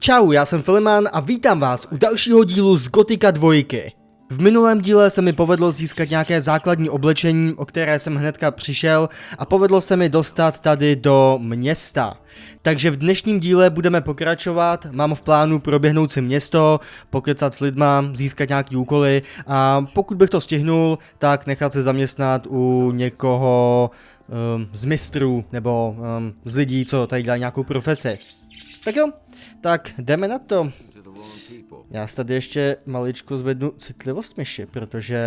Čau, já jsem Filiman a vítám vás u dalšího dílu z Gotika 2. V minulém díle se mi povedlo získat nějaké základní oblečení, o které jsem hnedka přišel, a povedlo se mi dostat tady do města. Takže v dnešním díle budeme pokračovat, mám v plánu proběhnout si město, pokecat s lidma, získat nějaký úkoly a pokud bych to stihnul, tak nechat se zaměstnat u někoho z mistrů nebo z lidí, co tady dělají nějakou profesi. Tak jo, tak jdeme na to. Já si tady ještě maličko zvednu citlivost myši, protože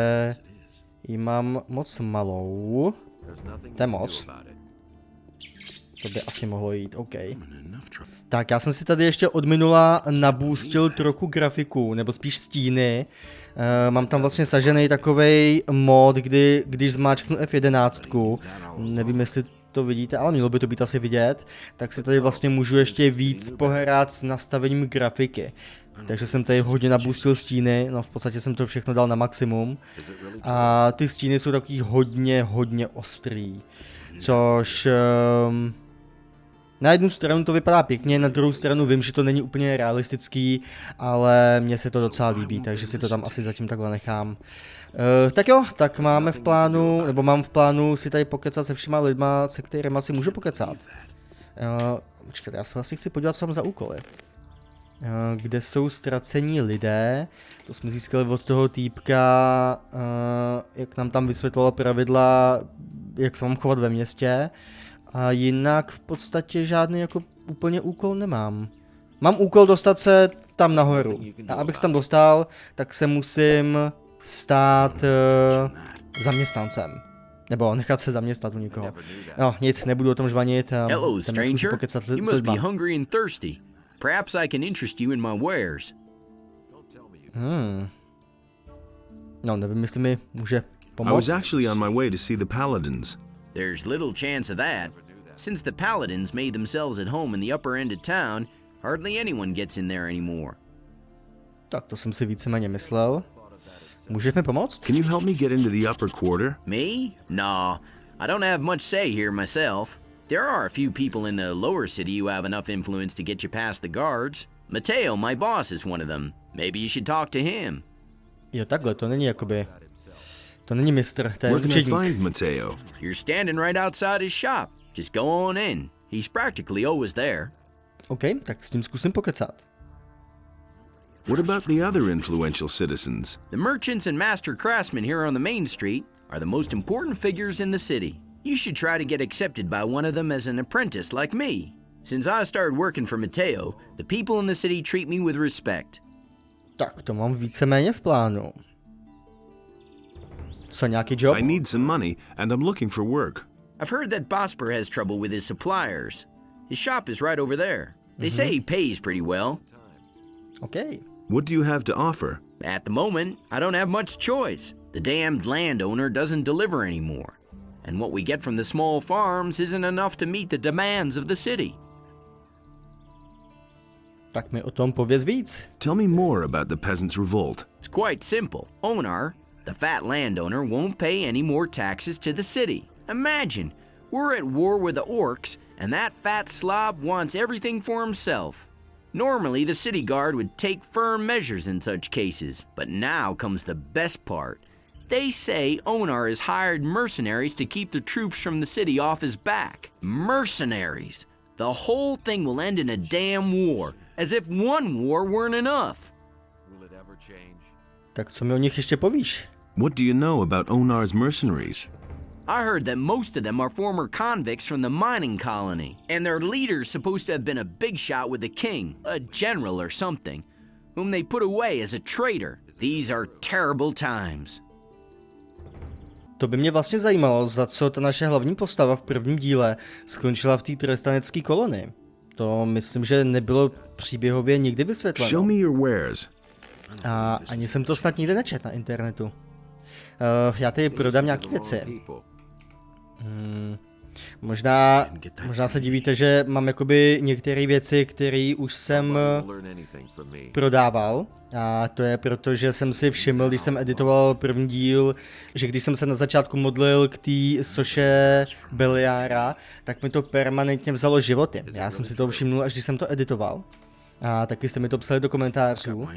ji mám moc malou. To je moc. To by asi mohlo jít, OK. Tak, já jsem si tady ještě od minula nabůstil trochu grafiku, nebo spíš stíny. Mám tam vlastně sažený takovej mod, když zmáčknu F11, nevím jestli to vidíte, ale mělo by to být asi vidět, tak si tady vlastně můžu ještě víc pohrát s nastavením grafiky. Takže jsem tady hodně nabůstil stíny, no v podstatě jsem to všechno dal na maximum. A ty stíny jsou takový hodně ostrý. Což na jednu stranu to vypadá pěkně, na druhou stranu vím, že to není úplně realistický, ale mně se to docela líbí, takže si to tam asi zatím takhle nechám. Tak jo, tak máme v plánu, nebo mám v plánu si tady pokecat se všema lidma, se kterými si můžu pokecat. Počkejte, já se vlastně chci podívat, co mám za úkoly. Kde jsou ztracení lidé, to jsme získali od toho týpka, jak nám tam vysvětloval pravidla, jak se mám chovat ve městě. A jinak v podstatě žádný jako úplně úkol nemám. Mám úkol dostat se tam nahoru. A abych se tam dostal, tak se musím stát zaměstnancem. Nebo nechat se zaměstnat u někoho. No nic, nebudu o tom žvanit. Hello, stranger. You must be hungry and thirsty. Perhaps I can interest you in my wares. No, nevím, jestli mi může pomoct. I was actually on my way to see the paladins. There's little chance of that. Since the paladins made themselves at home in the upper end of town, hardly anyone gets in there anymore. Tak to jsem si víceméně myslel. Můžeš mi pomoct? Can you help me get into the upper quarter? Me? Nah, I don't have much say here myself. There are a few people in the lower city who have enough influence to get you past the guards. Mateo, my boss, is one of them. Maybe you should talk to him. Jo, takhle, to není jakoby... To není mistr, to je Where can I učedník. find Mateo? You're standing right outside his shop. Just go on in. He's practically always there. OK, tak s tím zkusím pokecat. What about the other influential citizens? The merchants and master craftsmen here on the main street are the most important figures in the city. You should try to get accepted by one of them as an apprentice like me. Since I started working for Mateo, the people in the city treat me with respect. Tak, to mám víceméně v plánu. Co, nějaký job? I need some money and I'm looking for work. I've heard that Bosper has trouble with his suppliers. His shop is right over there. They say he pays pretty well. OK. What do you have to offer? At the moment, I don't have much choice. The damned landowner doesn't deliver anymore. And what we get from the small farms isn't enough to meet the demands of the city. Tak mi o tom pověz víc. Tell me more about the peasants' revolt. It's quite simple. Onar, the fat landowner, won't pay any more taxes to the city. Imagine, we're at war with the orcs, and that fat slob wants everything for himself. Normally, the city guard would take firm measures in such cases, but now comes the best part. They say Onar has hired mercenaries to keep the troops from the city off his back. Mercenaries! The whole thing will end in a damn war, as if one war weren't enough. Will it ever change? Tak co mi o nich ještě povíš? What do you know about Onar's mercenaries? I heard that most of them are former convicts from the mining colony, and their leader's supposed to have been a big shot with the king, a general or something, whom they put away as a traitor. These are terrible times. To by mě vlastně zajímalo, za co ta naše hlavní postava v prvním díle skončila v té trestanecké kolonii. To myslím, že nebylo příběhově nikdy vysvětleno. Show me your wares. A ani jsem to snad nikde nečetl na internetu. Já tady prodám nějaké věci. Možná se divíte, že mám jakoby některé věci, které už jsem prodával. A to je proto, že jsem si všiml, když jsem editoval první díl, že když jsem se na začátku modlil k té soše Beliára, tak mi to permanentně vzalo životy. Já jsem si to všimnul, až když jsem to editoval. A taky jste mi to psali do komentářů,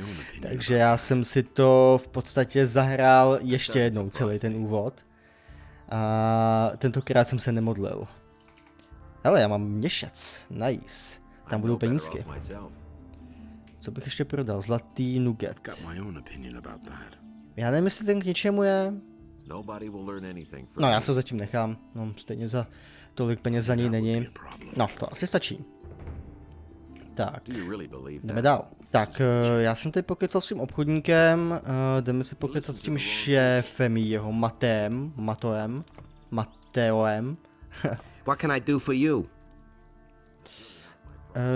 takže já jsem si to v podstatě zahrál ještě jednou, celý ten úvod. A tentokrát jsem se nemodlil. Hele, já mám měšec, nice. Tam budou penízky. Co bych ještě prodal? Zlatý nugget. Já nevím, jestli ten k něčemu je. No, já se ho zatím nechám. No, stejně za tolik peněz za něj není. No, to asi stačí. Tak, jdeme dál. Tak, já jsem tady pokecal s tím obchodníkem, jdeme si pokecat s tím šéfem jeho Mateoem. What can I do for you?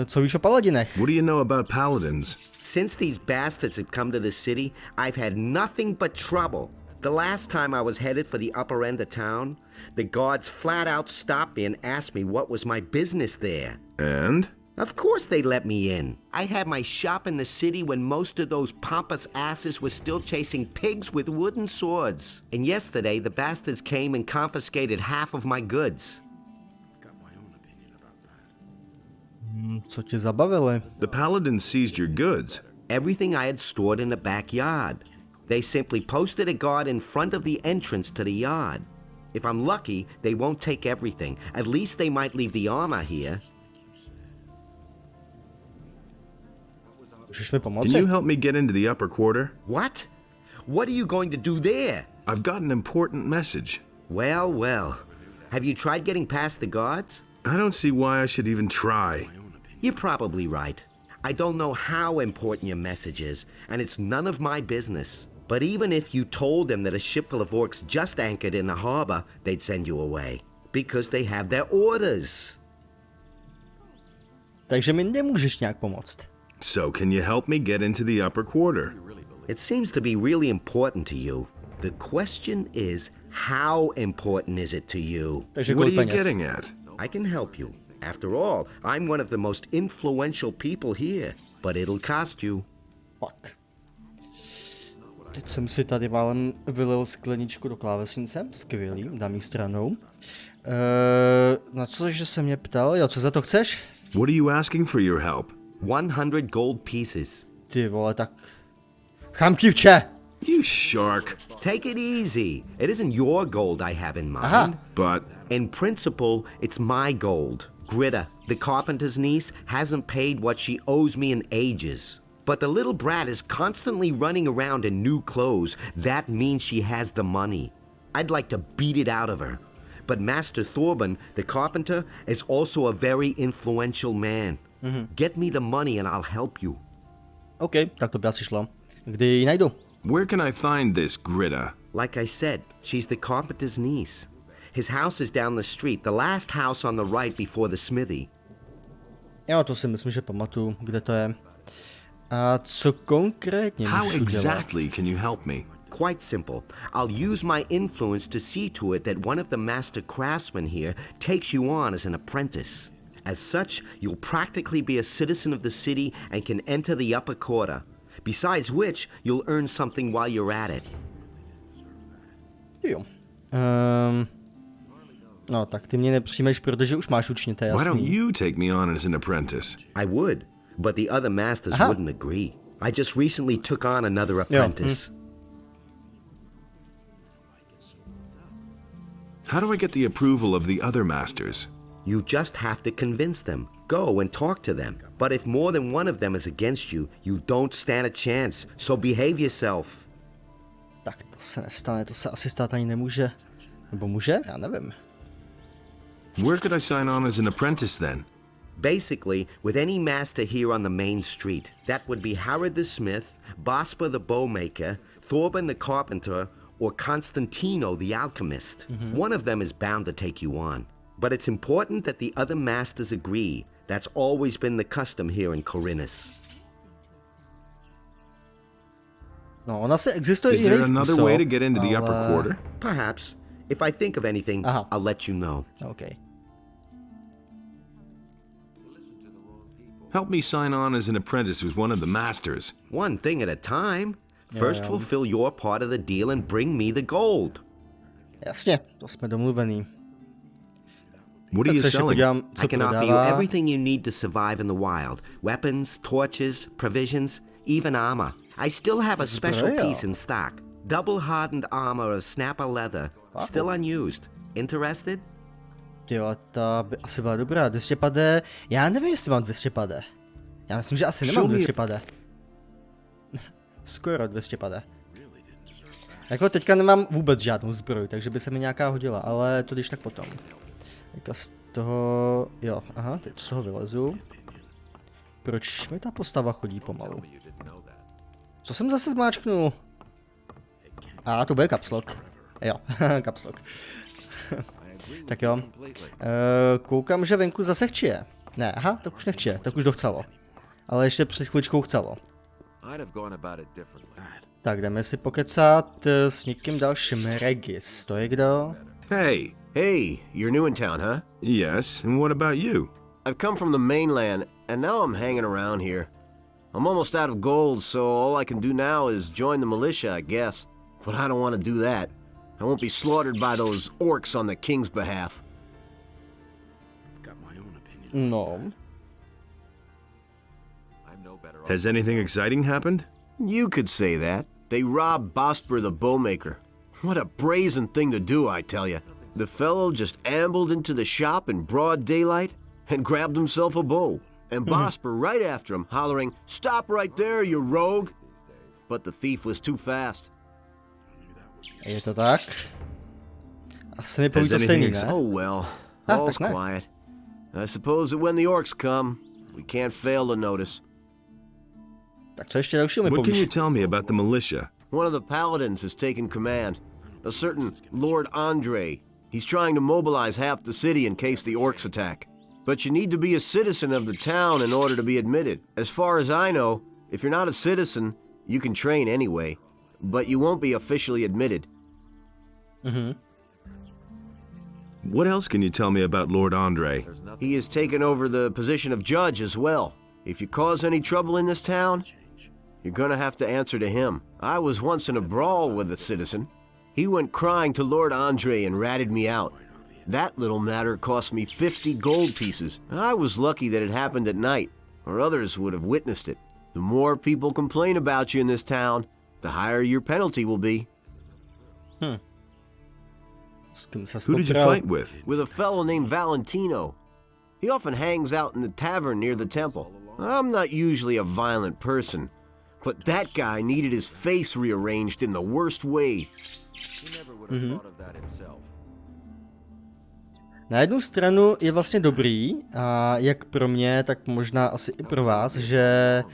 Co víš o paladinech? What do you know about paladins? Since these bastards have come to this city, I've had nothing but trouble. The last time I was headed for the upper end of town, the guards flat out stopped me and asked me what was my business there. And? Of course they let me in. I had my shop in the city when most of those pompous asses were still chasing pigs with wooden swords. And yesterday the bastards came and confiscated half of my goods. Co tě zabavili? The paladins seized your goods. Everything I had stored in the backyard. They simply posted a guard in front of the entrance to the yard. If I'm lucky, they won't take everything. At least they might leave the armor here. Můžeš mi Can you pomoci? help me get into the upper quarter? What? What are you going to do there? I've got an important message. Well, well. Have you tried getting past the guards? I don't see why I should even try. You're probably right. I don't know how important your message is, and it's none of my business. But even if you told them that a ship full of orcs just anchored in the harbor, they'd send you away. Because they have their orders. Takže mi nemůžeš nějak pomoct. So can you help me get into the upper quarter? It seems to be really important to you. The question is, how important is it to you? Takže What are kolik you peněz? getting at? I can help you. After all, I'm one of the most influential people here. But it'll cost you. Fuck. Teď jsem si tady málem vylil skleničku do klávesnice. Skvělý, dám jí stranou. Na co, že se mě ptal? Jo, co za to chceš? What are you asking for your help? 100 gold pieces. Ty vole, tak... Chamtivče! You shark. Take it easy. It isn't your gold I have in mind. Aha. But In principle, it's my gold. Gritta, the carpenter's niece, hasn't paid what she owes me in ages. But the little brat is constantly running around in new clothes. That means she has the money. I'd like to beat it out of her. But Master Thorben, the carpenter, is also a very influential man. Get me the money and I'll help you. OK, tak to by asi šlo. Kdy ji najdu? where can I find this Gritta? Like I said, she's the carpenter's niece. His house is down the street, the last house on the right before the smithy. Jo, to si myslím, že pamatuju, kde to je. A co konkrétně How můžu udělat? exactly can you help me? Quite simple. I'll use my influence to see to it that one of the master craftsmen here takes you on as an apprentice. As such, you'll practically be a citizen of the city and can enter the upper quarter. Besides which, you'll earn something while you're at it. Jo. No, tak ty mě nepřijmeš, protože už máš učně, to je Why don't jasný. you take me on as an apprentice? I would, but the other masters Aha. wouldn't agree. I just recently took on another apprentice. How do I get the approval of the other masters? You just have to convince them. Go and talk to them. But if more than one of them is against you, you don't stand a chance. So behave yourself. Tak to se nestane, to se asi stát ani nemůže. Nebo může? Já nevím. Where could I sign on as an apprentice then? Basically, with any master here on the main street. That would be Harrod the Smith, Bospa the Bowmaker, Thorben the Carpenter, or Constantino the Alchemist. One of them is bound to take you on. But it's important that the other masters agree. That's always been the custom here in Khorinisu. No, ona se existuje Is i jiný there another způsob, way to get into the ale... upper quarter? Perhaps. If I think of anything, Aha. I'll let you know. OK. Help me sign on as an apprentice with one of the masters. One thing at a time. First fulfill your part of the deal and bring me the gold. Jasně, to jsme domluvený. What are Tak you se ještě selling? podívám, co I can offer you prodává. everything you need to survive in the wild. Weapons, torches, provisions, even armor. I still have a special Zbroja. piece in stock. Double hardened armor of snapper leather. Still unused. Interested? Jo, ta by asi byla dobrá. 200 pade. Já nevím, jestli mám 200 pade. Já myslím, že asi nemám 200 pade. Skoro 200 pade. Jako teďka nemám vůbec žádnou zbroj, takže by se mi nějaká hodila, ale to když tak potom. Teďka z toho... Jo, aha, teď z toho vylezu. Proč mi ta postava chodí pomalu? Co jsem zase zmáčknul? A to bude kapslok. Jo, kapslok. Tak jo. Koukám, že venku zase chčije. Ne, aha, tak už nechčije, tak už dochcelo. Ale ještě před chvíličkou chcelo. Tak jdeme si pokecat s někým dalším. Regis, to je kdo? Hey, you're new in town, huh? Yes, and what about you? I've come from the mainland, and now I'm hanging around here. I'm almost out of gold, so all I can do now is join the militia, I guess. But I don't want to do that. I won't be slaughtered by those orcs on the king's behalf. No. Has anything exciting happened? You could say that. They robbed Bosper the bowmaker. What a brazen thing to do, I tell you. The fellow just ambled into the shop in broad daylight and grabbed himself a bow. And Bosper right after him, hollering, "Stop right there, you rogue!" But the thief was too fast. Je to tak? Asi mi poví Has to anything stejný, ne? Oh well, Ah, all's tak ne. quiet. I suppose that when the orcs come, we can't fail to notice. Tak co ještě dalšího mi What can you povíš? tell me about the militia? One of the paladins has taken command. A certain Lord Andre. He's trying to mobilize half the city in case the orcs attack. But you need to be a citizen of the town in order to be admitted. As far as I know, if you're not a citizen, you can train anyway. But you won't be officially admitted. What else can you tell me about Lord Andre? He has taken over the position of judge as well. If you cause any trouble in this town, you're gonna have to answer to him. I was once in a brawl with a citizen. He went crying to Lord Andre and ratted me out. That little matter cost me 50 gold pieces. I was lucky that it happened at night, or others would have witnessed it. The more people complain about you in this town, the higher your penalty will be. S kým se Who did you spopral? fight with? With a fellow named Valentino. He often hangs out in the tavern near the temple. I'm not usually a violent person, but that guy needed his face rearranged in the worst way. Na jednu stranu je vlastně dobrý, a jak pro mě, tak možná asi i pro vás, že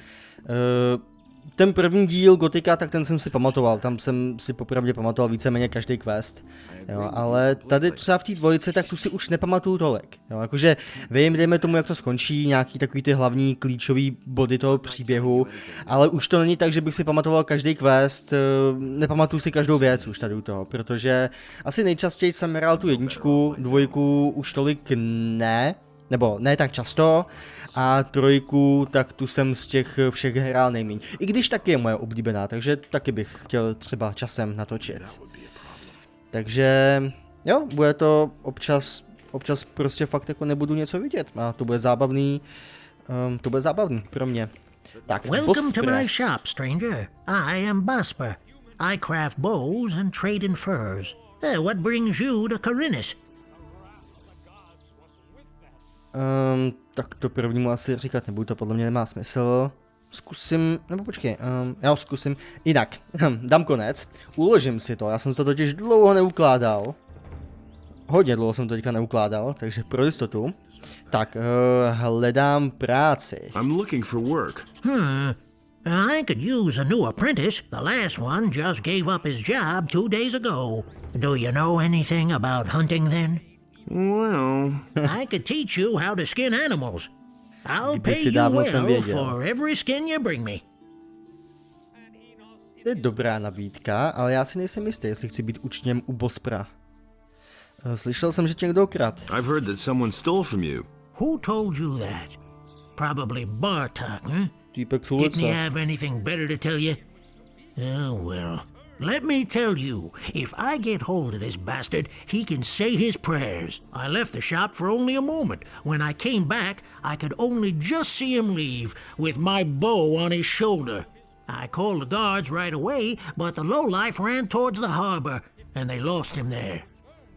ten první díl Gotika, tak ten jsem si pamatoval, tam jsem si popravdě pamatoval víceméně každý quest, jo, ale tady třeba v té dvojici, tak tu si už nepamatuju tolik, jo, jakože vím, dejme tomu, jak to skončí, nějaký takový ty hlavní klíčový body toho příběhu, ale už to není tak, že bych si pamatoval každý quest, nepamatuju si každou věc už tady u toho, protože asi nejčastěji jsem hrál tu jedničku, dvojku už tolik ne, nebo ne tak často, a trojku, tak tu jsem z těch všech hrál nejméně. I když taky je moje oblíbená, takže taky bych chtěl třeba časem natočit. Takže jo, bude to občas prostě fakt jako nebudu něco vidět a to bude zábavný pro mě. Tak, Welcome to Bospre. my shop, stranger. I am Bosper. I craft bows and trade in furs. What brings you to Khorinisu? Tak to prvnímu asi říkat nebudu, to podle mě nemá smysl. Zkusím, nebo počkej, já ho zkusím jinak. Dám konec, uložím si to, já jsem to totiž dlouho neukládal. Hodně dlouho jsem to teďka neukládal, takže pro jistotu. Tak, hledám práci. I'm looking for work. I could use a new apprentice. The last one just gave up his job 2 days ago. Do you know anything about hunting then? Well, I could teach you how to skin animals. I'll Kdyby pay si you dávno jsem well věděl. for every skin you bring me. To je dobrá nabídka, ale já si nejsem jistý, jestli chci být učněm u Bospra. Slyšel jsem, že tě někdo okradl. I've heard that someone stole from you. Who told you that? Probably Bartok, huh? Týpek z Didn't he ulice. have anything better to tell you? Oh, well. Let me tell you, if I get hold of this bastard, he can say his prayers. I left the shop for only a moment. When I came back, I could only just see him leave, with my bow on his shoulder. I called the guards right away, but the lowlife ran towards the harbor, and they lost him there.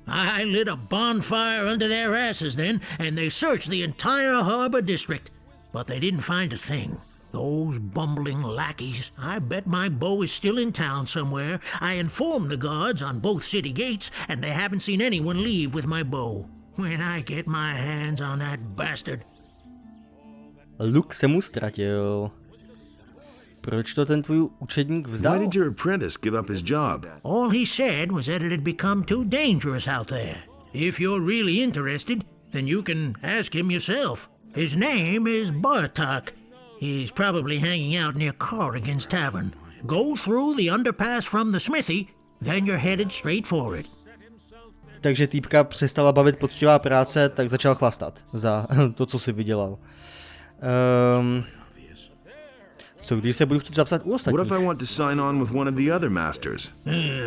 I lit a bonfire under their asses then, and they searched the entire harbor district, but they didn't find a thing. Those bumbling lackeys. I bet my bow is still in town somewhere. I informed the guards on both city gates, and they haven't seen anyone leave with my bow. When I get my hands on that bastard. Luk se mu ztratil. Proč to ten tvůj učedník Why vzdal? did your apprentice give up his job? All he said was that it had become too dangerous out there. If you're really interested, then you can ask him yourself. His name is Bartok. He's probably hanging out near Corrigan's Tavern. Go through the underpass from the smithy, then you're headed straight for it. Takže týpka přestala bavit poctivá práce, tak začal chlastat za to, co si vydělal. Co když se budu chtít zapsat u What if I ostatních? want to sign on with one of the other masters?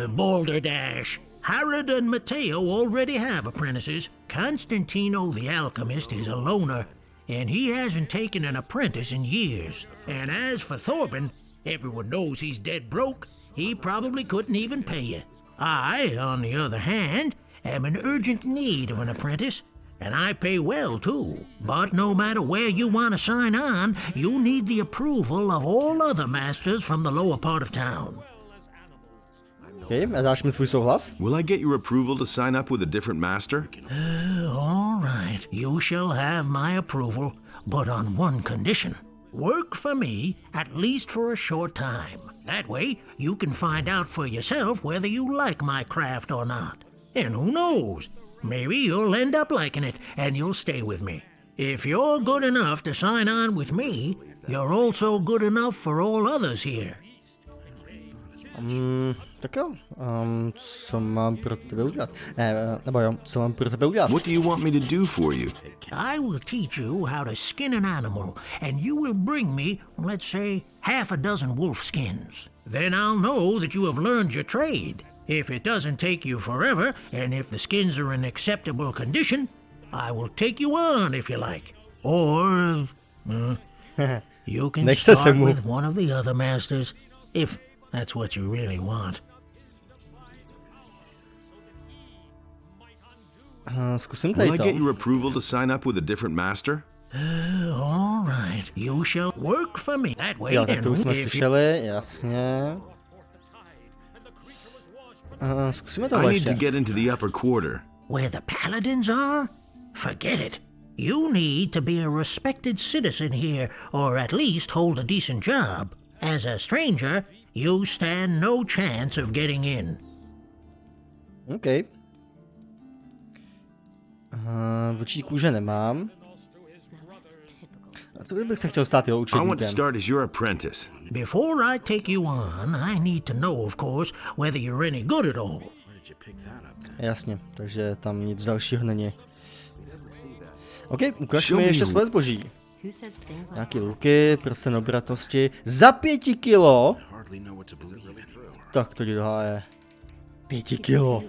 Balderdash. Harrod and Matteo already have apprentices. Constantino the alchemist is a loner, and he hasn't taken an apprentice in years. And as for Thorben, everyone knows he's dead broke. He probably couldn't even pay you. I, on the other hand, am in urgent need of an apprentice, and I pay well too. But no matter where you want to sign on, you need the approval of all other masters from the lower part of town. Okay, a dáš mi svůj souhlas? Will I get your approval to sign up with a different master? All right, you shall have my approval, but on one condition. Work for me, at least for a short time. That way, you can find out for yourself whether you like my craft or not. And who knows, maybe you'll end up liking it, and you'll stay with me. If you're good enough to sign on with me, you're also good enough for all others here. Tak jo, co mám pro tebe udělat? Ne, nebo jo, co mám pro tebe udělat? What do you want me to do for you? I will teach you how to skin an animal, and you will bring me, let's say, half a dozen wolf skins. Then I'll know that you have learned your trade. If it doesn't take you forever, and if the skins are in acceptable condition, I will take you on if you like. Or, you can Nechce se start mu. with one of the other masters, if that's what you really want. Zkusím Will tady I to. get your approval to sign up with a different master? All right, you shall work for me. That way, Jo, tak to už jsme if you... slyšeli, jasně. Zkusíme I tohle need ještě. to get into the upper quarter. Where the paladins are? Forget it. You need to be a respected citizen here, or at least hold a decent job. As a stranger, you stand no chance of getting in. OK. Vlčí kůže nemám. A to bych se chtěl stát jeho I want to učedníkem. start as your apprentice. Before I take you on, I need to know, of course, whether you're any good at all. Jasně, takže tam nic dalšího není. OK, ukaž Show mi me ještě you. svoje zboží. Who says things like Nějaký luky, prsten obratnosti. Za 5 kilo? Tak to jde do háje. 5 kilo.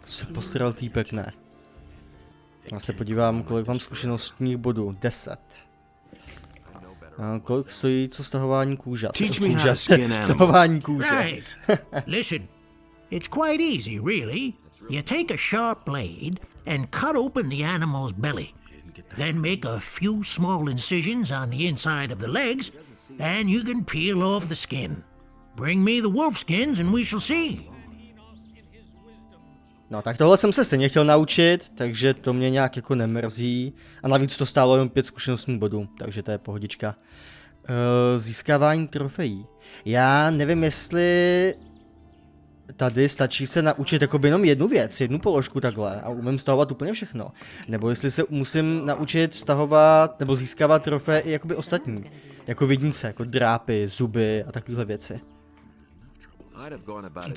Se posral týpek, ne. Já se podívám, kolik mám zkušenostních bodů. 10. A kolik stojí to stahování kůže? Teach me how to skin animals. Stahování kůže. Right. Listen, it's quite easy, really. You take a sharp blade and cut open the animal's belly. Then make a few small incisions on the inside of the legs, and you can peel off the skin. Bring me the wolf skins and we shall see. No tak tohle jsem se stejně chtěl naučit, takže to mě nějak jako nemrzí. A navíc to stálo jen 5 zkušenostních bodů, takže to je pohodička. Získávání trofejí. Já nevím, jestli tady stačí se naučit jakoby jenom jednu věc, jednu položku takhle a umím stahovat úplně všechno. Nebo jestli se musím naučit stahovat nebo získávat trofeje i jakoby ostatní. Jako vidnice, jako drápy, zuby a takovéhle věci. I'd have gone about it.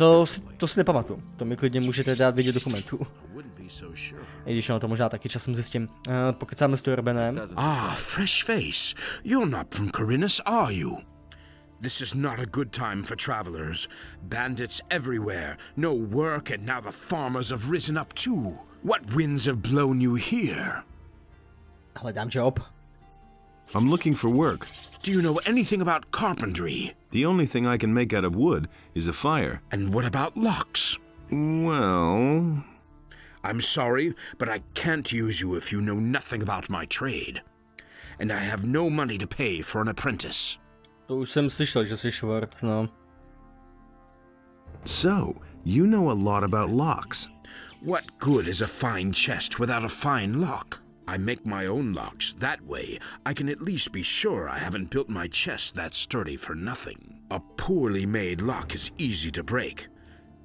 To si nepamatuju. To mi klidně můžete dát vidět dokumentů. Wouldn't be so sure. I když ono to možná taky časem zjistím. Pokecáme s Torbenem. Ah, fresh face. You're not from Khorinisu, are you? This is not a good time for travelers. Bandits everywhere, no work, and now the farmers have risen up too. What winds have blown you here? Hledám job. I'm looking for work. Do you know anything about carpentry? The only thing I can make out of wood is a fire. And what about locks? Well... I'm sorry, but I can't use you if you know nothing about my trade. And I have no money to pay for an apprentice. To už jsem slyšel, že jsi švrt, no. So, you know a lot about locks. What good is a fine chest without a fine lock? I make my own locks. That way, I can at least be sure I haven't built my chest that sturdy for nothing. A poorly made lock is easy to break.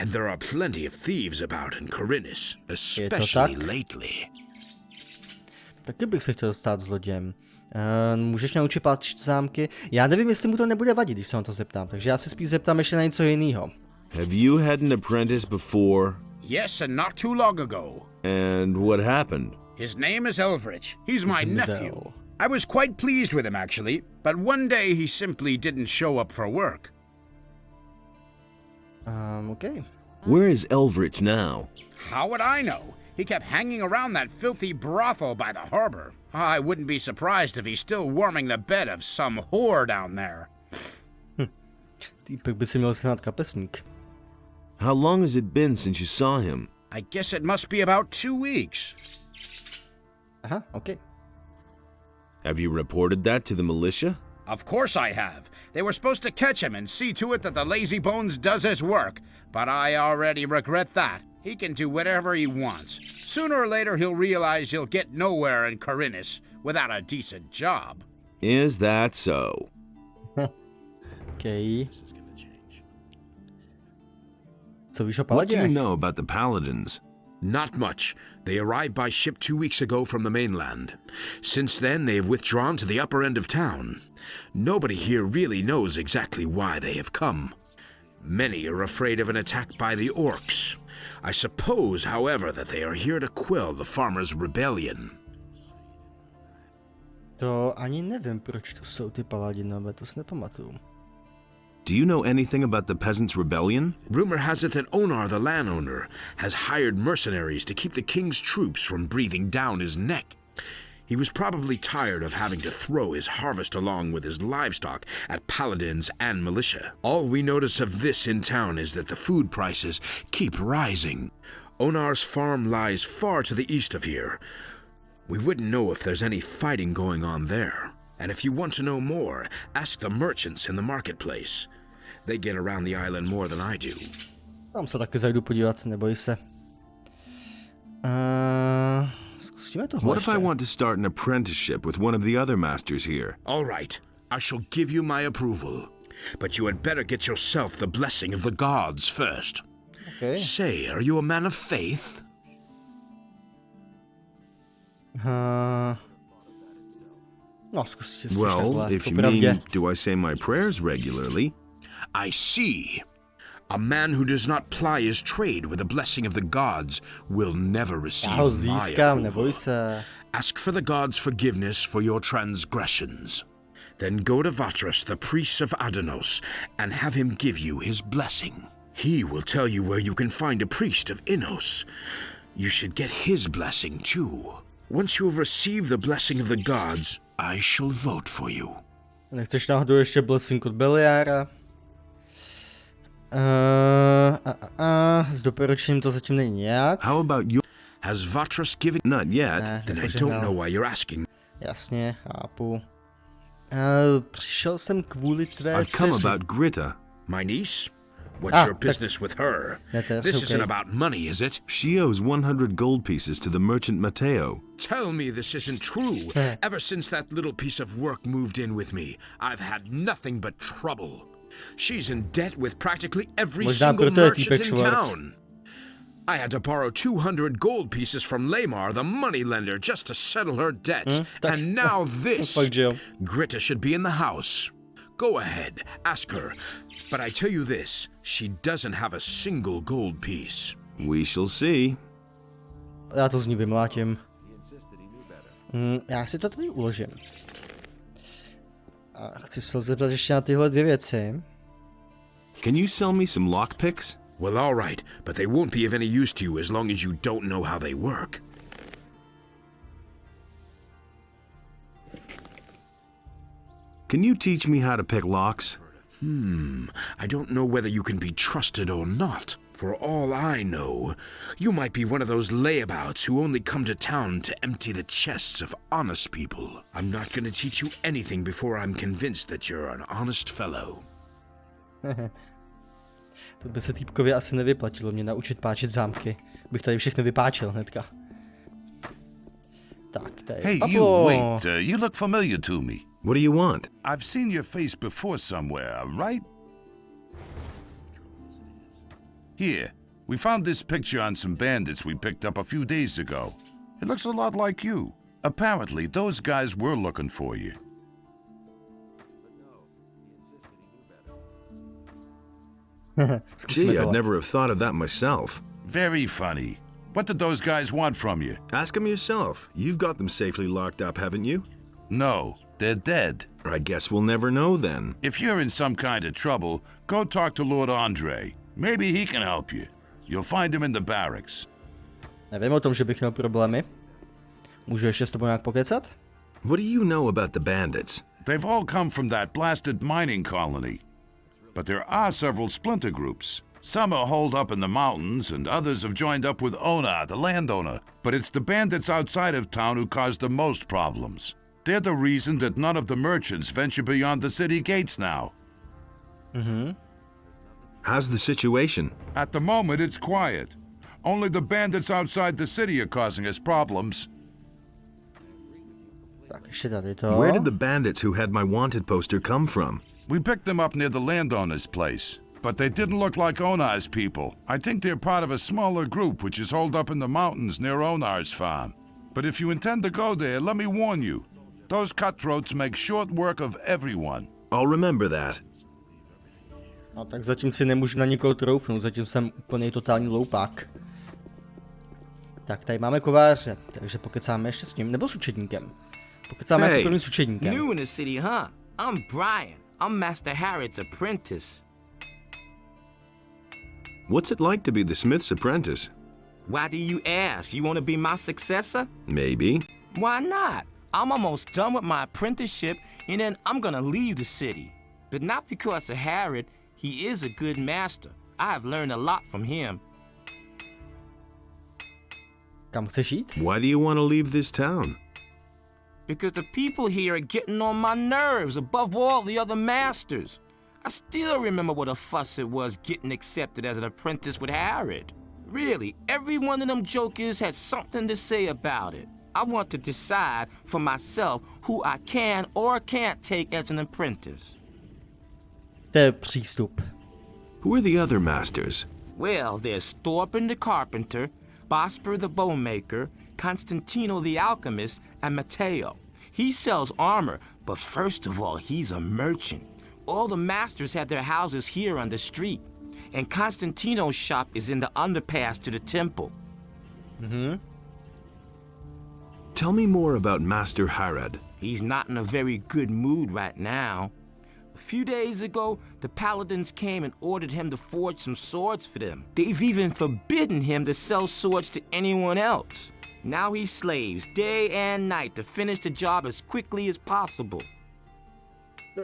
And there are plenty of thieves about in Khorinisu, especially lately. Taky bych se chtěl stát zlodějem. Můžeš naučit patřit zámky? Já nevím, jestli mu to nebude vadit, když se na to zeptám, takže já se spíš zeptám ještě na něco jiného. Have you had an apprentice before? Yes, and not too long ago. And what happened? His name is Elvrich. He's my nephew. I was quite pleased with him, actually, but one day he simply didn't show up for work. Okay. Where is Elvrich now? How would I know? He kept hanging around that filthy brothel by the harbor. I wouldn't be surprised if he's still warming the bed of some whore down there. Týpek by si měl snad kapesník. How long has it been since you saw him? I guess it must be about 2 weeks. Aha, okay. Have you reported that to the militia? Of course I have. They were supposed to catch him and see to it that the lazy bones does his work, but I already regret that. He can do whatever he wants. Sooner or later he'll realize he'll get nowhere in Khorinisu without a decent job. Is that so? Okay. Co víš o What do you paladinech? know about the paladins? Not much. They arrived by ship 2 weeks ago from the mainland. Since then, they have withdrawn to the upper end of town. Nobody here really knows exactly why they have come. Many are afraid of an attack by the orcs. I suppose, however, that they are here to quell the farmers' rebellion. To ani nevím, proč tu jsou ty paladinové, to si nepamatuju. Do you know anything about the peasants' rebellion? Rumor has it that Onar, the landowner, has hired mercenaries to keep the king's troops from breathing down his neck. He was probably tired of having to throw his harvest along with his livestock at paladins and militia. All we notice of this in town is that the food prices keep rising. Onar's farm lies far to the east of here. We wouldn't know if there's any fighting going on there. And if you want to know more, ask the merchants in the marketplace. They get around the island more than I do. Tam se taky zajdu podívat, neboj se. Zkusíme tohle What if ještě. I want to start an apprenticeship with one of the other masters here? All right, I shall give you my approval. But you had better get yourself the blessing of the gods first. Okay. Say, are you a man of faith? No, zkus Well, takhle, if you popravdě. mean, do I say my prayers regularly? I see. A man who does not ply his trade with the blessing of the gods will never receive Já ho my získám, neboj approval. se. Ask for the gods' forgiveness for your transgressions. Then go to Vatras, the priest of Adanos, and have him give you his blessing. He will tell you where you can find a priest of Innos. You should get his blessing too. Once you have received the blessing of the gods, I shall vote for you. Nechceš náhodou ještě blessing od Beliára? S doporučením to zatím není nějak. How about you? Has Vatras given? Not yet. Ne, Then I nepožehnal. don't know why you're asking. Jasně, chápu. Přišel jsem kvůli tvé I've come dceři. about Gritta. My niece? What's your tak- business with her? Ne, to je This okay. isn't about money, is it? She owes 100 gold pieces to the merchant Mateo. Tell me this isn't true. Ever since that little piece of work moved in with me, I've had nothing but trouble. She's in debt with practically every Možná single proto je merchant týpek in Schwarz. town. I had to borrow 200 gold pieces from Lamar, the moneylender, just to settle her debts. tak- And now this. Fakt, že jo. Gritta should be in the house. Go ahead, ask her. But I tell you this, she doesn't have a single gold piece. We shall see. Já to z ní vymlátím. Já si to tady uložím. A chci se zeptat ještě na tyhle dvě věci. Can you sell me some lockpicks? Well, all right, but they won't be of any use to you as long as you don't know how they work. Can you teach me how to pick locks? I don't know whether you can be trusted or not. For all I know, you might be one of those layabouts who only come to town to empty the chests of honest people. I'm not going to teach you anything before I'm convinced that you're an honest fellow. To by se týpkovi asi nevyplatilo mě naučit páčit zámky. Bych tady všechno vypáčil hnedka. Tak, tady Hey, Pablo. you, wait, you look familiar to me. What do you want? I've seen your face before somewhere, right? Here, we found this picture on some bandits we picked up a few days ago. It looks a lot like you. Apparently, those guys were looking for you. Gee, I'd never have thought of that myself. Very funny. What did those guys want from you? Ask them yourself. You've got them safely locked up, haven't you? No, they're dead. I guess we'll never know then. If you're in some kind of trouble, go talk to Lord Andre. Maybe he can help you. You'll find him in the barracks. Nevím o tom, že bych měl problémy. Můžu ještě s tebou nějak pokecat? What do you know about the bandits? They've all come from that blasted mining colony. But there are several splinter groups. Some are holed up in the mountains, and others have joined up with Onar, the landowner. But it's the bandits outside of town who cause the most problems. They're the reason that none of the merchants venture beyond the city gates now. How's the situation? At the moment, it's quiet. Only the bandits outside the city are causing us problems. Tak, ještě tady to. Where did the bandits who had my wanted poster come from? We picked them up near the landowner's place, but they didn't look like Onar's people. I think they're part of a smaller group which is holed up in the mountains near Onar's farm. But if you intend to go there, let me warn you. Those cutthroats make short work of everyone. I'll remember that. No tak zatím si nemůžu na někoho troufnout, zatím jsem úplný totální loupák. Tak, tady máme kováře, takže pokecáme ještě s ním, nebo s učedníkem. Pokecáme jako první s učedníkem. New in the city, huh? I'm Brian. I'm Master Harrod's apprentice. What's it like to be the smith's apprentice? Why do you ask? You want to be my successor? Maybe. Why not? I'm almost done with my apprenticeship, and then I'm gonna leave the city. But not because of Harrod. He is a good master. I've learned a lot from him. Kam chceš jít? Why do you want to leave this town? Because the people here are getting on my nerves above all the other masters. I still remember what a fuss it was getting accepted as an apprentice with Harrod. Really, every one of them jokers had something to say about it. I want to decide for myself who I can or can't take as an apprentice. To je přístup. Who are the other masters? Well, there's Thorpen the carpenter, Bosper the bowmaker, Constantino the alchemist, and Matteo. He sells armor, but first of all, he's a merchant. All the masters have their houses here on the street, and Constantino's shop is in the underpass to the temple. Tell me more about Master Harrod. He's not in a very good mood right now. A few days ago, the paladins came and ordered him to forge some swords for them. They've even forbidden him to sell swords to anyone else. Now he slaves day and night to finish the job as quickly as possible.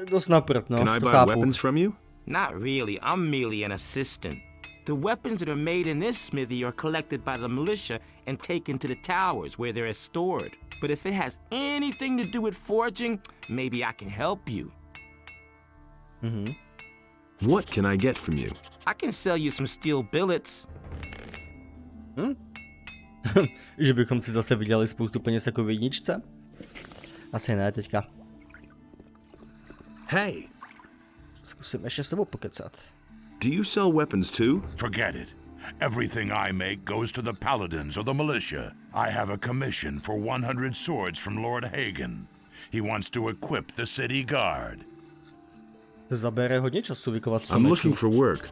Dost naprt, no. Can I to buy chápu. weapons from you? Not really, I'm merely an assistant. The weapons that are made in this smithy are collected by the militia and taken to the towers where they're stored. But if it has anything to do with forging, maybe I can help you. What can I get from you? I can sell you some steel billets. Že bychom si zase vydělali spoustu peněz jako v jedničce? Asi ne teďka. Hey, Zkusím ještě s tebou pokecat. do you sell weapons too? Forget it. Everything I make goes to the paladins or the militia. I have a commission for 100 swords from Lord Hagen. He wants to equip the city guard. To zabere hodně času vykovat I'm somečů. looking for work.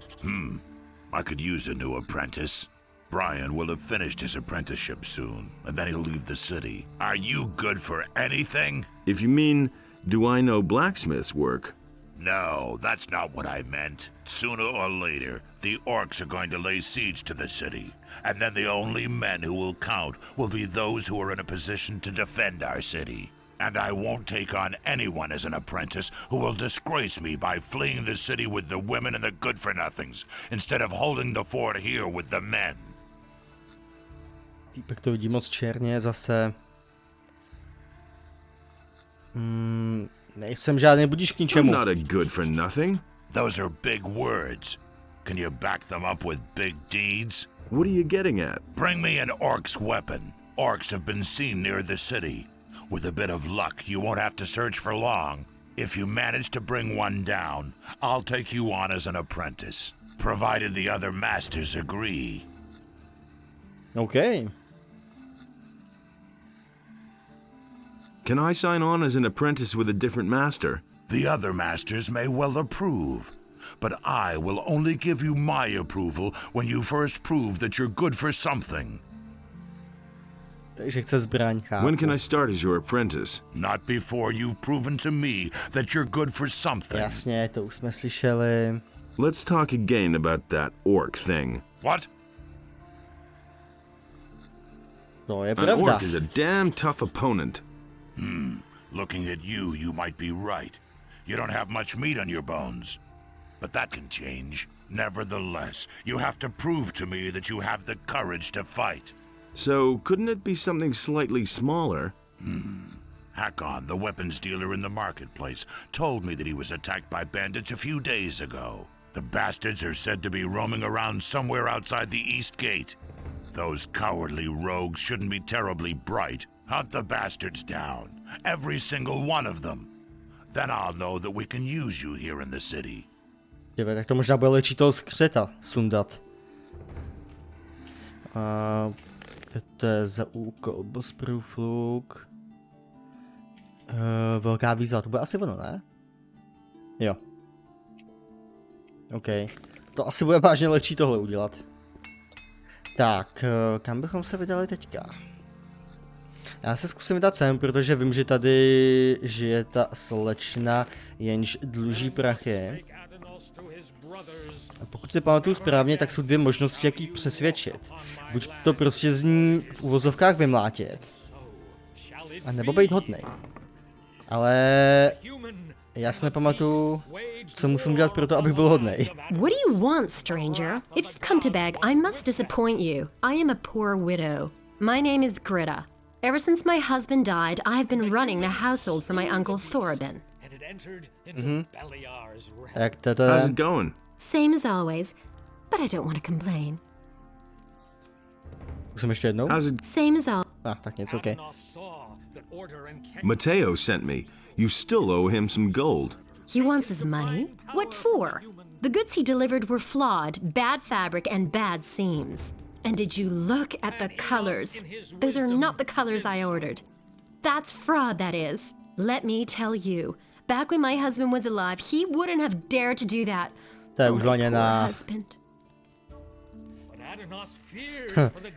I could use a new apprentice. Brian will have finished his apprenticeship soon, and then he'll leave the city. Are you good for anything? If you mean Do I know blacksmith's work? No, that's not what I meant. Sooner or later, the orcs are going to lay siege to the city, and then the only men who will count will be those who are in a position to defend our city. And I won't take on anyone as an apprentice who will disgrace me by fleeing the city with the women and the good-for-nothings, instead of holding the fort here with the men. Týpek to vidí moc černě zase. Nejsem žádný budíš k ničemu. I'm not a good-for-nothing. Those are big words. Can you back them up with big deeds? What are you getting at? Bring me an orc's weapon. Orcs have been seen near the city. With a bit of luck, you won't have to search for long. If you manage to bring one down, I'll take you on as an apprentice, provided the other masters agree. Okay. Can I sign on as an apprentice with a different master? The other masters may well approve, but I will only give you my approval when you first prove that you're good for something. Takže chce zbraň, chápu. When can I start as your apprentice? Not before you've proven to me that you're good for something. Jasně, to už jsme slyšeli. Let's talk again about that orc thing. What? To je An pravda. orc is a damn tough opponent. Looking at you, you might be right. You don't have much meat on your bones. But that can change. Nevertheless, you have to prove to me that you have the courage to fight. So, couldn't it be something slightly smaller? Hakon, the weapons dealer in the marketplace, told me that he was attacked by bandits a few days ago. The bastards are said to be roaming around somewhere outside the East Gate. Those cowardly rogues shouldn't be terribly bright. Hunt the bastards down, every single one of them. Then I'll know that we can use you here in the city. Tyve, tak to možná bude lepší toho skřeta sundat. To je za úkol, boss průfluk. Velká výzva, to bude asi ono, ne? Jo. OK. To asi bude vážně lehčí tohle udělat. Tak, kam bychom se vydali teďka? Já se zkusím vydat sem, protože vím, že tady žije ta slečna, jenž dluží prachy. A pokud si pamatuju správně, tak jsou dvě možnosti, jak jí přesvědčit. Buď to prostě z ní v uvozovkách vymlátit, a nebo být hodnej. Ale já si nepamatuju, co musím dělat pro to, abych byl hodnej. What do you want, stranger? If you've come to beg, I must disappoint you. I am a poor widow. My name is Greta. Ever since my husband died, I have been running the household for my uncle Thorabin. Jak to How's je? it going? Same as always, but I don't want to complain. Musím ještě jednou? How's it? Same as all. Tak nic, OK. Mateo sent me. You still owe him some gold. He wants his money? What for? The goods he delivered were flawed, bad fabric, and bad seams. And did you look at the colors? Those are not the colors I ordered. That's fraud, that is. Let me tell you, back when my husband was alive, he wouldn't have dared to do that. To je Oh, už my hlavně poor na... husband.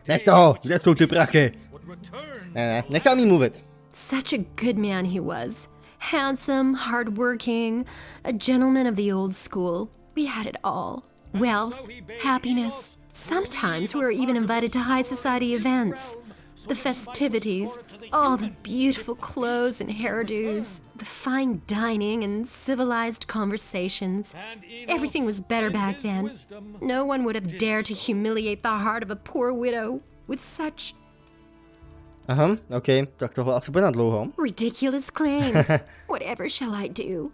Nech toho, kde jsou ty prachy? Ne, nechám jí mluvit. Such a good man he was. Handsome, hardworking, a gentleman of the old school. We had it all. Wealth, happiness. Sometimes we were even invited to high society events. The festivities, all the beautiful clothes and hairdos, the fine dining and civilized conversations. Everything was better back then. No one would have dared to humiliate the heart of a poor widow with such Aha, OK, tak tohle asi bude na dlouho. ridiculous claims. Whatever shall I do?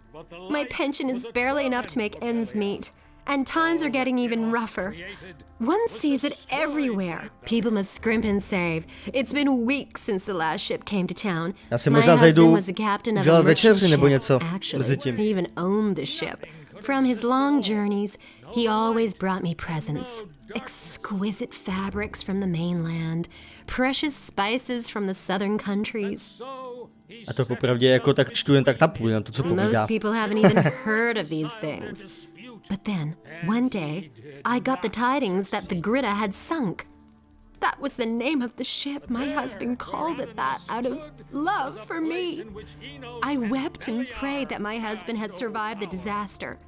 My pension is barely enough to make ends meet, and times are getting even rougher. One sees it everywhere. People must scrimp and save. It's been weeks since the last ship came to town. Já si My možná husband zajdu was the captain of a udělat merchant večeři nebo ship. něco Actually, mezi tím. he even owned the ship. From his long journeys, he always brought me presents. Exquisite fabrics from the mainland, precious spices from the southern countries. A to popravdě jako tak čtu jen tak na půl, na to, co povídá. Most people haven't even heard of these things. But then, one day, I got the tidings that the Grita had sunk. That was the name of the ship. My husband called it that out of love for me. I wept and prayed that my husband had survived the disaster.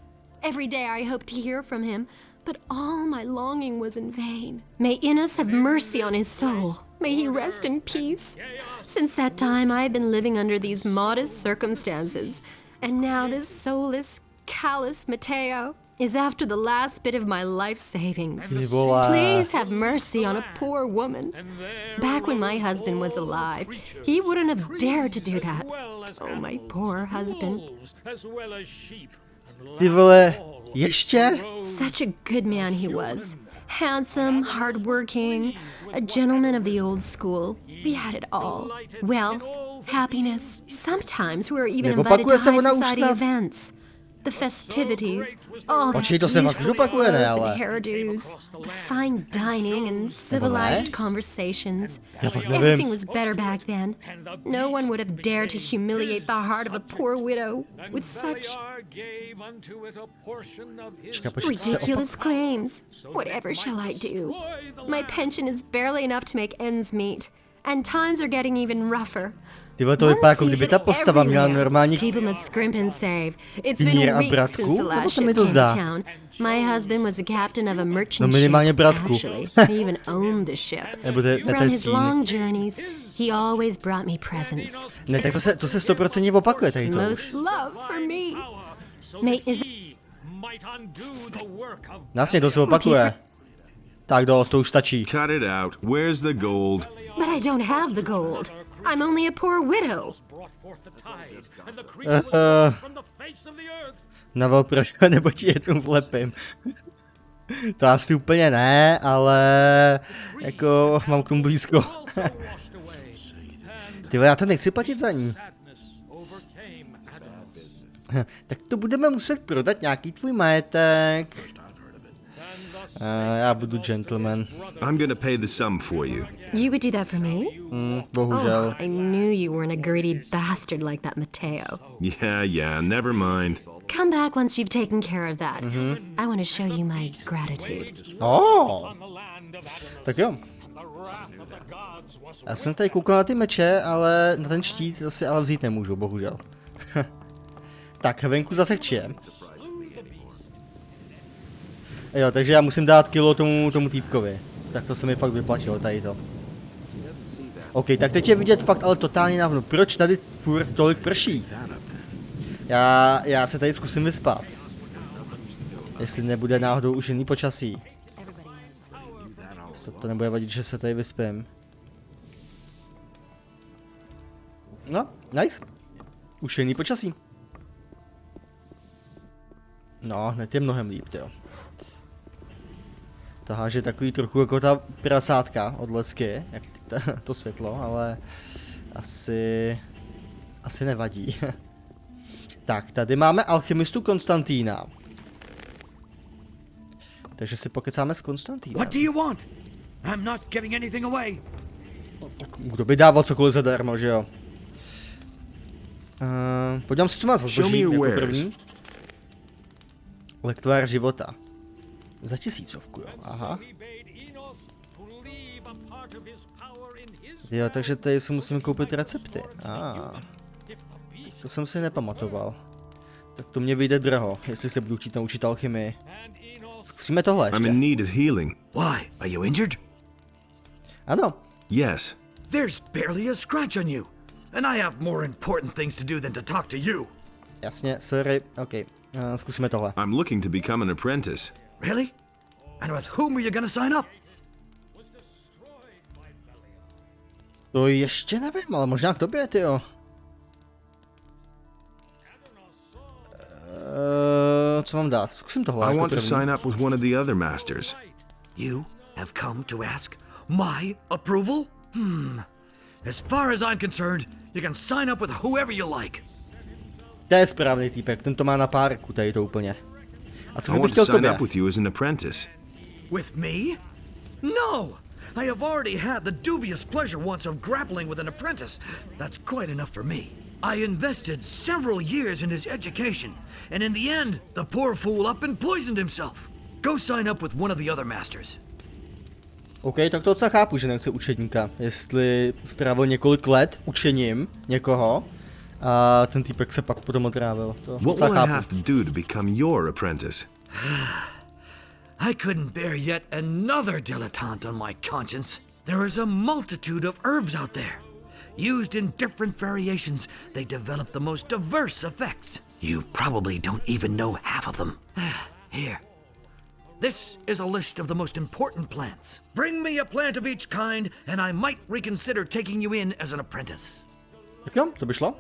Every day I hoped to hear from him, but all my longing was in vain. May Innes have mercy on his soul. May he rest in peace. Since that time, I have been living under these modest circumstances. And now this soulless, callous Matteo is after the last bit of my life savings. Please have mercy on a poor woman. Back when my husband was alive, he wouldn't have dared to do that. Oh, my poor husband. Ty vole, ještě? Such a good man he was. Handsome, hardworking, a gentleman of the old school. We had it all. Wealth, happiness. Sometimes we were even invited to high society events. The festivities, all the beautiful clothes and hairdos, the fine dining and civilized conversations. Everything was better back then. No one would have dared to humiliate the heart of a poor widow with such ridiculous claims. Whatever shall I do? My pension is barely enough to make ends meet, and times are getting even rougher. Tyhle to vypadá, jako kdyby ta postava měla normální knír a bratku, nebo se mi to zdá? No minimálně bratku. Nebo to je ten stín. Ne, tak to se 100% opakuje tady to už. Vlastně to se opakuje. Tak dost, to už stačí. Cut it out. Where's the gold? But I don't have the gold. I'm only a poor widow. Na velproška, nebo ti jednou vlepím. To asi úplně ne, ale jako mám k tomu blízko. Ty já to nechci platit za ní. Tak to budeme muset prodat nějaký tvůj majetek. Já budu gentleman. I'm gonna pay the sum for you. You would do that for me? Bohužel. Oh, I knew you weren't a greedy bastard like that Matteo. Yeah, never mind. Come back once you've taken care of that. I want to show you my gratitude. Oh. Tak jo. Já jsem tady koukal na ty meče, ale na ten štít to si ale vzít nemůžu, bohužel. Tak, venku zase chčije. Jo, takže já musím dát kilo tomu týpkovi. Tak to se mi fakt vyplatilo, tady to. OK, tak teď je vidět fakt ale totálně návno. Proč tady furt tolik prší? Já se tady zkusím vyspat. Jestli nebude náhodou už jiný počasí. To nebude vadit, že se tady vyspím. No, nice. Už jiný počasí. No, hned je mnohem líp, jo. To háže takový trochu jako ta prasátka od lesky, jak to světlo, ale asi nevadí. Tak, tady máme alchymistu Konstantína. Takže si pokecáme s Konstantínem. What do you want? I'm not giving anything away. Tak kdo by dával cokoliv zadarmo, že jo? Podívám se, co má za zboží jako první. Lektvár života. Za 1000, jo, aha. Jo, takže tady si musím koupit recepty. To jsem si nepamatoval. Tak to mě vyjde draho, jestli se budu chtít naučit alchymii. Zkusíme tohle ještě. I'm in need of healing. Why? Are you injured? Ano. Yes. There's barely a scratch on you. And I have more important things to do than to talk to you. Jasně, sorry. OK. Zkusíme tohle. I'm looking to become an apprentice. Really? And with whom are you gonna sign up? To ještě nevím, ale možná k tobě, tyjo. Co mám dát? Zkusím tohle. I want to sign up with one of the other masters. You have come to ask my approval? As far as I'm concerned, you can sign up with whoever you like. To je správný týpek, ten to má na párku, tady to úplně. A co I bych want chtěl to sign tobě? up with you as an apprentice. With me? No! I have already had the dubious pleasure once of grappling with an apprentice. That's quite enough for me. I invested several years in his education, and in the end, the poor fool up and poisoned himself. Go sign up with one of the other masters. OK, tak to docela chápu, že nechce učedníka. Jestli strávil několik let učením někoho a ten týpek se pak potom otrávil. To What will I have to do to become your apprentice? I couldn't bear yet another dilettante on my conscience. There is a multitude of herbs out there. Used in different variations, they develop the most diverse effects. You probably don't even know half of them. Here. This is a list of the most important plants. Bring me a plant of each kind, and I might reconsider taking you in as an apprentice. Tak jo, to by šlo.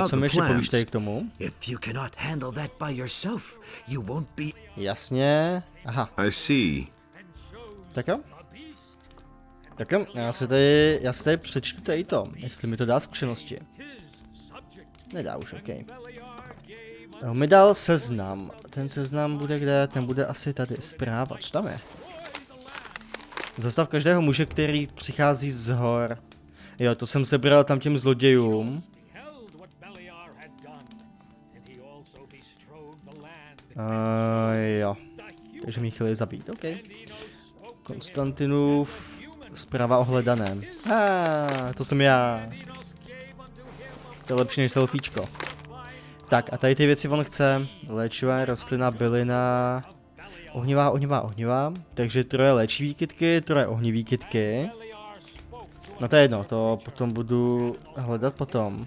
Co mi ještě povíš tady k tomu? If you cannot handle that by yourself, you won't be... Jasně. Aha. I see. Tak jo. Tak jo, já si tady přečtu tady to, jestli mi to dá zkušenosti. Nedá už, OK. Mi dal seznam. Ten seznam bude kde? Ten bude asi tady. Zpráva, co tam je? Zastav každého muže, který přichází z hor. Jo, to jsem sebral tam těm zlodějům. Jo. Takže mi chtěli zabít, OK. Konstantinův zpráva o hledaném. To jsem já. To je lepší než selfiečko. Tak a tady ty věci on chce. Léčivá rostlina, bylina, ohnivá. Takže troje léčivý kytky, troje ohnivý kytky. No to je jedno, to potom budu hledat potom.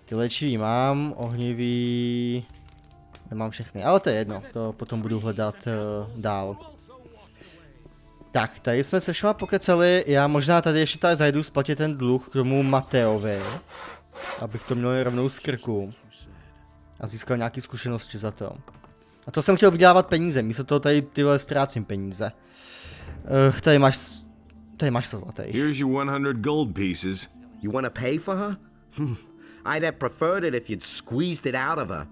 Ty léčivý mám, ohnivý... Nemám všechny, ale to je jedno, to potom budu hledat dál. Tak, tady jsme se všema pokecali, já možná tady ještě tady zajdu splatit ten dluh k tomu Mateovi. Abych to měl rovnou z krku. A získal nějaké zkušenosti za to. A to jsem chtěl vydělávat peníze, místo toho tady tyhle ztrácím peníze. Tady máš to zlatý. Here's your 100 gold pieces. You wanna pay for her? I'd have preferred it if you'd squeezed it out of her.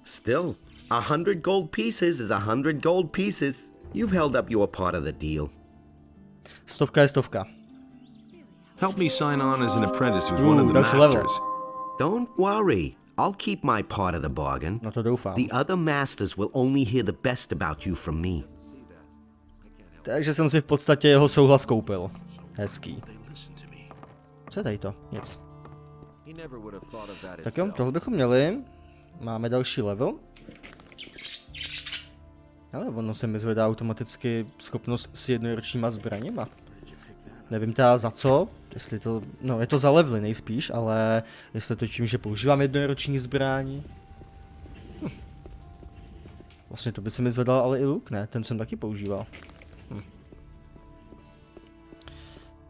Still, 100 gold pieces is 100 gold pieces. You've held up your part of the deal. Stovka je stovka. Help me sign on as an apprentice with one of the masters. Don't worry. I'll keep my part of the bargain. No to doufám. The other masters will only hear the best about you from me. Takže jsem si v podstatě jeho souhlas koupil. Hezký. Co je tady to? Nic. Tak jo, tohle bychom měli. Máme další level. Ale ono se mi zvedá automaticky schopnost s jednoročníma zbraněma. Nevím teda za co, jestli to, no je to za levely nejspíš, ale jestli to tím, že používám jednoroční zbraň. Vlastně to by se mi zvedal ale i luk, ne? Ten jsem taky používal.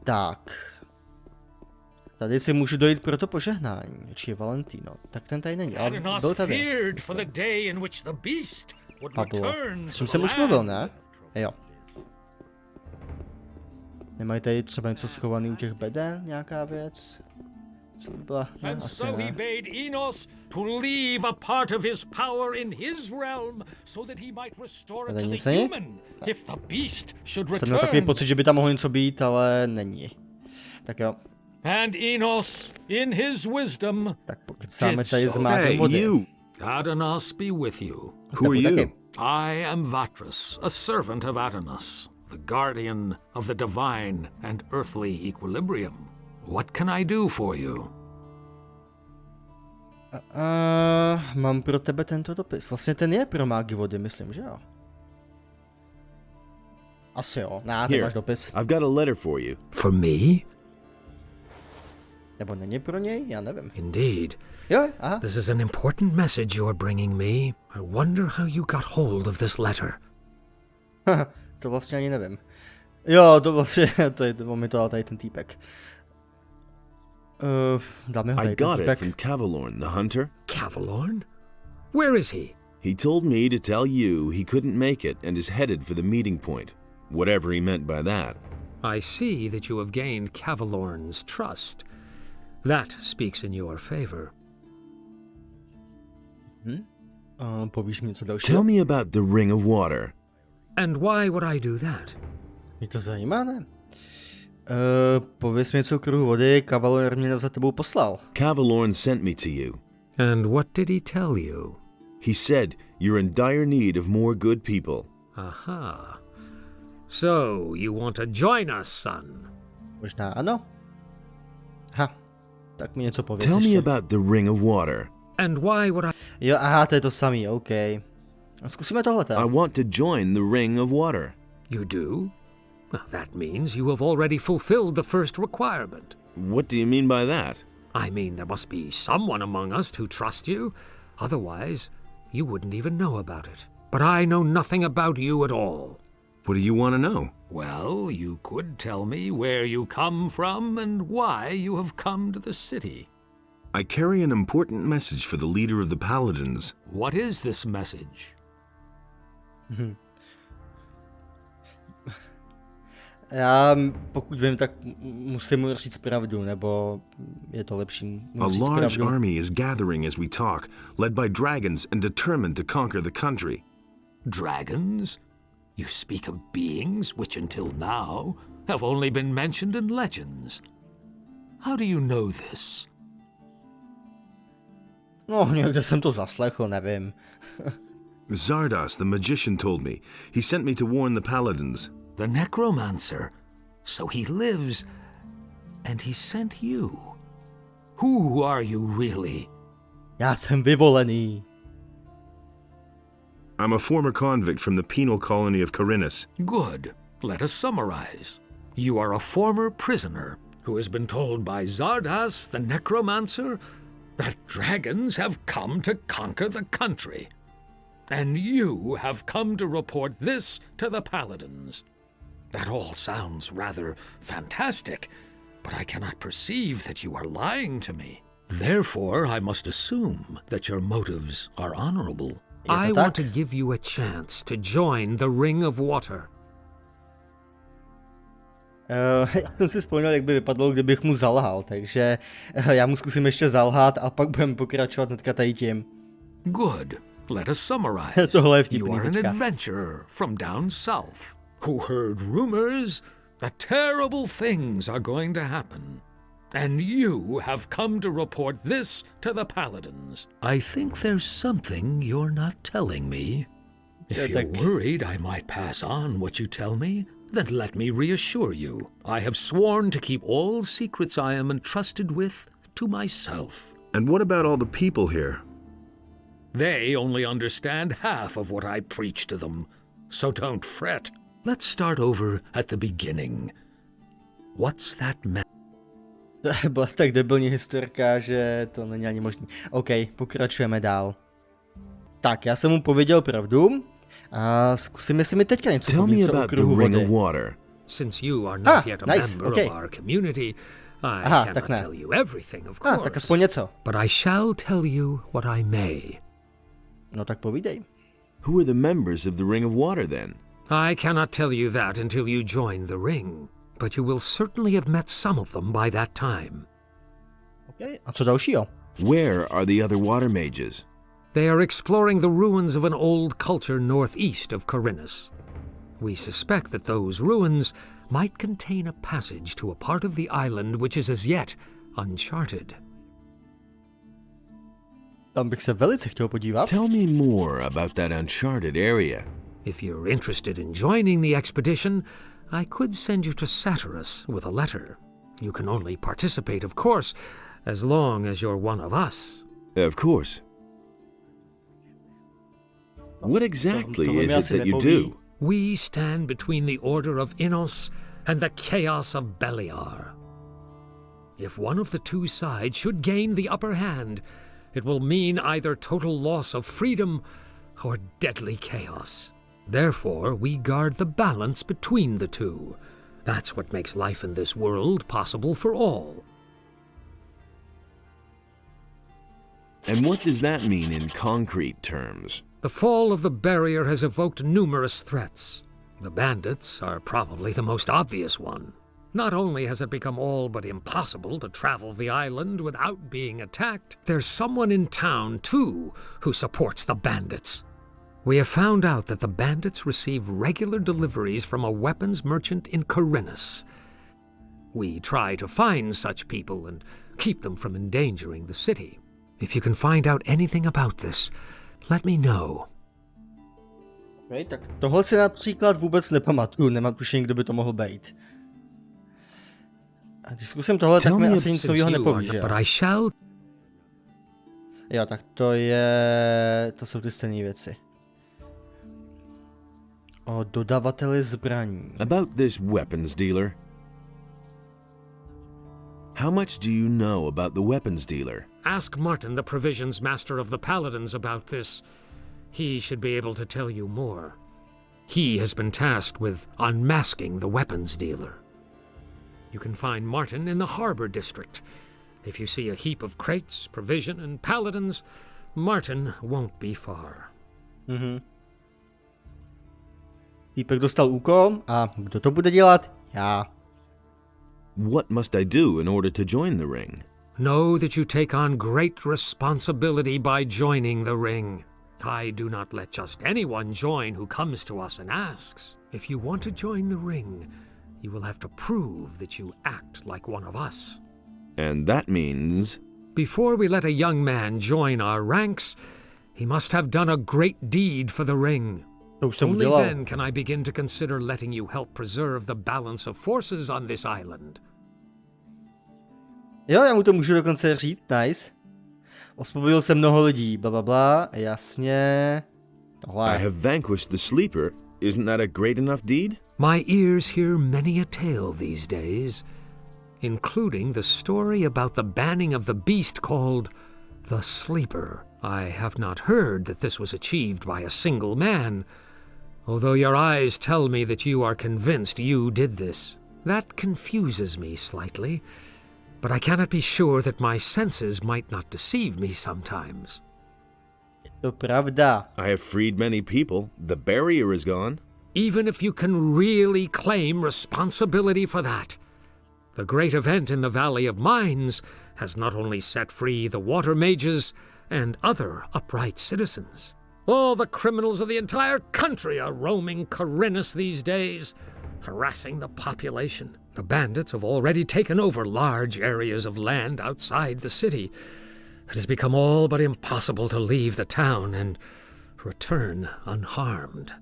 Tak. Tady si můžu dojít pro to požehnání, či Valentino. Tak ten tady není, ale byl tady. Pablo, s čím jsem už mluvil, ne? Jo. Nemají tady třeba něco schovaný u těch beden, nějaká věc? Co by byla? Ne, asi ne. Tady nic není? Jsem měl takový pocit, že by tam mohlo něco být, ale není. Tak jo. And Enos, in his wisdom, tak pokud sáme tady z mágem vody. Adanas be with you. Who are you? I am Vatras, a servant of Adanas, the guardian of the divine and earthly equilibrium. What can I do for you? Mám pro tebe tento dopis. Vlastně ten je pro mágy vody, myslím, že jo? Asi jo. Ty máš dopis. I've got a letter for you. For me? Nebo není pro něj? Já nevím. Indeed. Jo, aha. This is an important message you're bringing me. I wonder how you got hold of this letter. To vlastně ani nevím. Jo, to vlastně, to mi to dal tady ten týpek. Dáme ho tady ten týpek. I got it from Cavalorn, the hunter. Cavalorn? Where is he? He told me to tell you he couldn't make it and is headed for the meeting point. Whatever he meant by that. I see that you have gained Cavalorn's trust. That speaks in your favor. Povíš mi něco dalšího? Tell me about the Ring of Water. And why would I do that? Mě to zajímá, ne? Pověz mi něco o kruhu vody, Cavalorn mě za tebou poslal. Cavalorn sent me to you. And what did he tell you? He said You're in dire need of more good people. Aha. So, you want to join us, son? Možná ano. Ha, tak mi něco pověz Tell me ještě. about the Ring of Water. And why would I... Jo, aha, to je to samý, OK. Zkusíme tohle. I want to join the Ring of Water. You do? Well, that means you have already fulfilled the first requirement. What do you mean by that? I mean, there must be someone among us who trusts you. Otherwise, you wouldn't even know about it. But I know nothing about you at all. What do you want to know? Well, you could tell me where you come from and why you have come to the city. I carry an important message for the leader of the Paladins. What is this message? Já, pokud vím, tak musím mu říct pravdu, nebo je to lepší mu A říct large pravdu. army is gathering as we talk, led by dragons and determined to conquer the country. Dragons? You speak of beings which until now have only been mentioned in legends. How do you know this? No, někde jsem to zaslechl, nevím. Zardas, the magician, told me. He sent me to warn the Paladins. The necromancer. So he lives, and he sent you. Who are you really? Já jsem vyvolený. I'm a former convict from the penal colony of Khorinisu. Good. Let us summarize. You are a former prisoner who has been told by Zardas, the necromancer, that dragons have come to conquer the country. And you have come to report this to the Paladins. That all sounds rather fantastic, but I cannot perceive that you are lying to me. Therefore, I must assume that your motives are honorable. I want to give you a chance to join the Ring of Water. Já jsem si vzpomněl, jak by vypadlo, kdybych mu zalhal, takže já mu zkusím ještě zalhat a pak budeme pokračovat hnedka tady tím. Good. Let us summarize. Tohle je vtipný You are an teďka. adventurer from down south who heard rumors that terrible things are going to happen. And you have come to report this to the Paladins. I think there's something you're not telling me. If you're worried I might pass on what you tell me, then let me reassure you. I have sworn to keep all secrets I am entrusted with to myself. And what about all the people here? They only understand half of what I preach to them, so don't fret. Let's start over at the beginning. What's that Byla tak debilní historka, že to není ani možný. OK, pokračujeme dál. Tak, já jsem mu pověděl pravdu a zkusím, jestli mi teďka něco poví o kruhu vody. Since you are not yet a member of our community, I cannot tell you everything, of course. Tak aspoň něco. But I shall tell you what I may. No tak povídej. Who are the members of the Ring of Water then? I cannot tell you that until you join the ring, but you will certainly have met some of them by that time. Okay, a co dalšího? Where are the other water mages? They are exploring the ruins of an old culture northeast of Khorinisu. We suspect that those ruins might contain a passage to a part of the island which is as yet uncharted. Tam bych se velice chtěl podívat. Tell me more about that uncharted area. If you're interested in joining the expedition, I could send you to Satyrus with a letter. You can only participate, of course, as long as you're one of us. Of course. What exactly is it that you do? We stand between the Order of Innos and the chaos of Beliar. If one of the two sides should gain the upper hand, it will mean either total loss of freedom or deadly chaos. Therefore, we guard the balance between the two. That's what makes life in this world possible for all. And what does that mean in concrete terms? The fall of the barrier has evoked numerous threats. The bandits are probably the most obvious one. Not only has it become all but impossible to travel the island without being attacked, there's someone in town, too, who supports the bandits. We have found out that the bandits receive regular deliveries from a weapons merchant in Khorinisu. We try to find such people and keep them from endangering the city. If you can find out anything about this, let me know. Okay, tak tohle si například vůbec nepamatuju, nemám tušení, kdo by to mohl být. A když zkusím tohle, tak mi asi nic nového nepoví, že jo? Jo, tak to jsou ty stejné věci. O dodavateli zbraní. About this weapons dealer. How much do you know about the weapons dealer? Ask Martin, the provisions master of the Paladins, about this. He should be able to tell you more. He has been tasked with unmasking the weapons dealer. You can find Martin in the Harbor District. If you see a heap of crates, provision, and paladins, Martin won't be far. Týpek dostal úkol a kdo to bude dělat? Já. What must I do in order to join the ring? Know that you take on great responsibility by joining the ring. I do not let just anyone join who comes to us and asks. If you want to join the ring, you will have to prove that you act like one of us. And that means... Before we let a young man join our ranks, he must have done a great deed for the ring. Only then can I begin to consider letting you help preserve the balance of forces on this island. Jo, já mu to můžu dokonce říct, nice. Osvobodil jsem mnoho lidí, blablabla, jasně. Tohle. I have vanquished the sleeper. Isn't that a great enough deed? My ears hear many a tale these days, including the story about the banning of the beast called the Sleeper. I have not heard that this was achieved by a single man, although your eyes tell me that you are convinced you did this. That confuses me slightly, but I cannot be sure that my senses might not deceive me sometimes. To pravda. I have freed many people. The barrier is gone. Even if you can really claim responsibility for that, the great event in the Valley of Mines has not only set free the water mages and other upright citizens. All the criminals of the entire country are roaming Khorinisu these days, harassing the population. The bandits have already taken over large areas of land outside the city. It has become all but impossible to leave the town and return unharmed.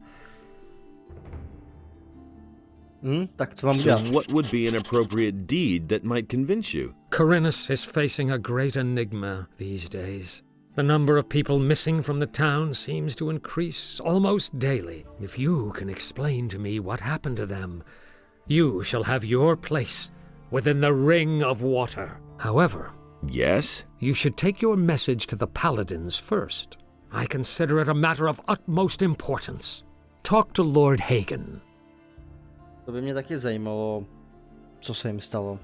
Tak co mám So dělat? what would be an appropriate deed that might convince you? Khorinisu is facing a great enigma these days. The number of people missing from the town seems to increase almost daily. If you can explain to me what happened to them, you shall have your place within the Ring of Water. However, Yes? you should take your message to the Paladins first. I consider it a matter of utmost importance. Talk to Lord Hagen. To by mě taky zajímalo, co se jim stalo.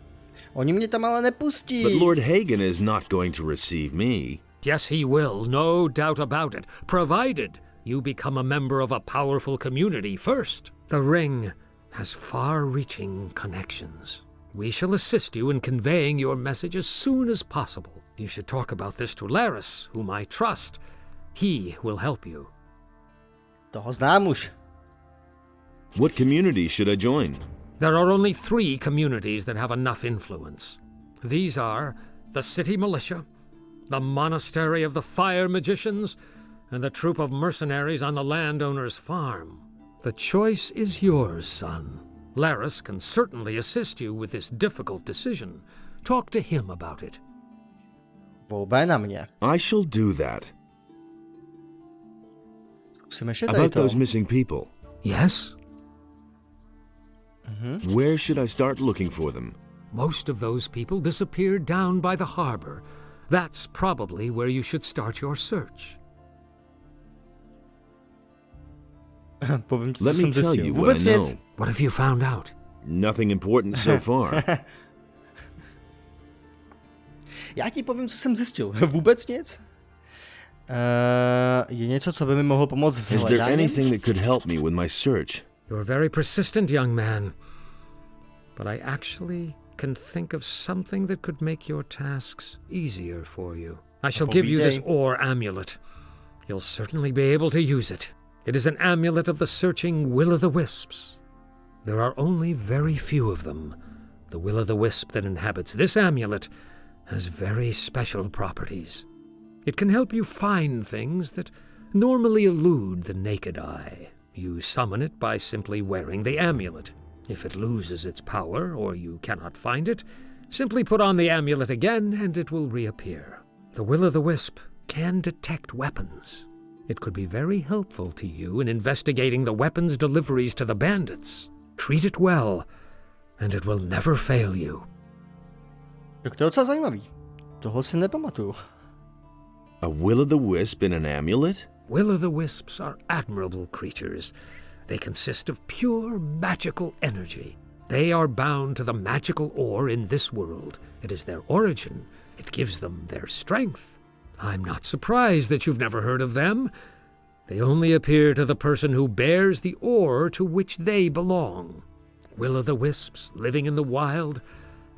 Oni mě tam ale nepustí. But Lord Hagen is not going to receive me. Yes, he will, no doubt about it, provided you become a member of a powerful community first. The ring has far-reaching connections. We shall assist you in conveying your message as soon as possible. You should talk about this to Laris, whom I trust. He will help you. Toho znám už. What community should I join? There are only 3 communities that have enough influence. These are the City Militia, the Monastery of the Fire Magicians, and the troop of mercenaries on the landowner's farm. The choice is yours, son. Laris can certainly assist you with this difficult decision. Talk to him about it. Volba je na mě. I shall do that. Zkusíme ještě tady About to. those missing people. Yes? Where should I start looking for them? Most of those people disappeared down by the harbor. That's probably where you should start your search. Povím ti, co Let me jsem tell zjistil. you what Vůbec I know. nic. What have you found out? Nothing important so far. Já ti povím, co jsem zjistil. Vůbec nic. Je něco, co by mi mohlo pomoct s Is there hledáním? anything that could help me with my search? You're very persistent, young man. But I actually can think of something that could make your tasks easier for you. I shall give you this ore amulet. You'll certainly be able to use it. It is an amulet of the searching will-o'-the-wisps. There are only very few of them. The will-o'-the-wisp that inhabits this amulet has very special properties. It can help you find things that normally elude the naked eye. You summon it by simply wearing the amulet. If it loses its power or you cannot find it, simply put on the amulet again and it will reappear. The will-o'-the-wisp can detect weapons. It could be very helpful to you in investigating the weapons deliveries to the bandits. Treat it well, and it will never fail you. Tak to je docela zajímavý. Tohle si nepamatuju. A will-o'-the-wisp in an amulet? Will-o'-the-wisps are admirable creatures. They consist of pure magical energy. They are bound to the magical ore in this world. It is their origin. It gives them their strength. I'm not surprised that you've never heard of them. They only appear to the person who bears the ore to which they belong. Will-o'-the-wisps living in the wild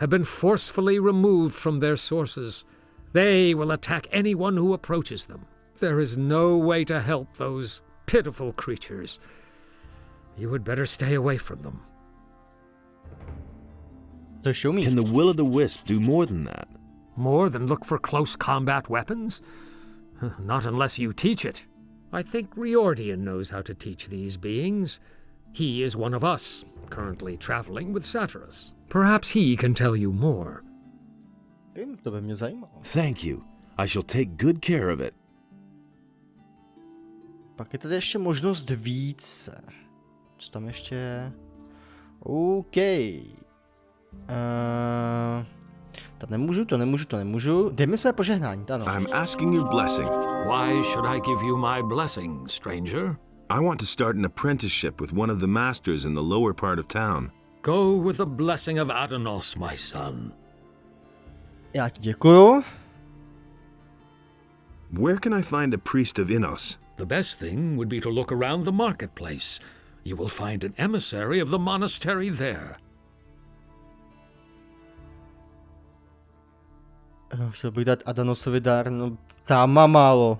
have been forcefully removed from their sources. They will attack anyone who approaches them. There is no way to help those pitiful creatures. You would better stay away from them. So show me. Can the will-o'-the-wisp do more than that? More than look for close combat weapons? Not unless you teach it. I think Riordian knows how to teach these beings. He is one of us, currently traveling with Satyrus. Perhaps he can tell you more. To by mě zajímalo. Thank you. I shall take good care of it. Pak je tady ještě možnost více. Co tam ještě je? OK. To nemůžu. Dej mi své požehnání, ano. I'm asking your blessing. Why should I give you my blessing, stranger? I want to start an apprenticeship with one of the masters in the lower part of town. Go with the blessing of Adanos, my son. Já ti děkuju. Where can I find a priest of Innos? The best thing would be to look around the marketplace. You will find an emissary of the monastery there. Chtěl bych dát Adanosovi dar, no tam má málo.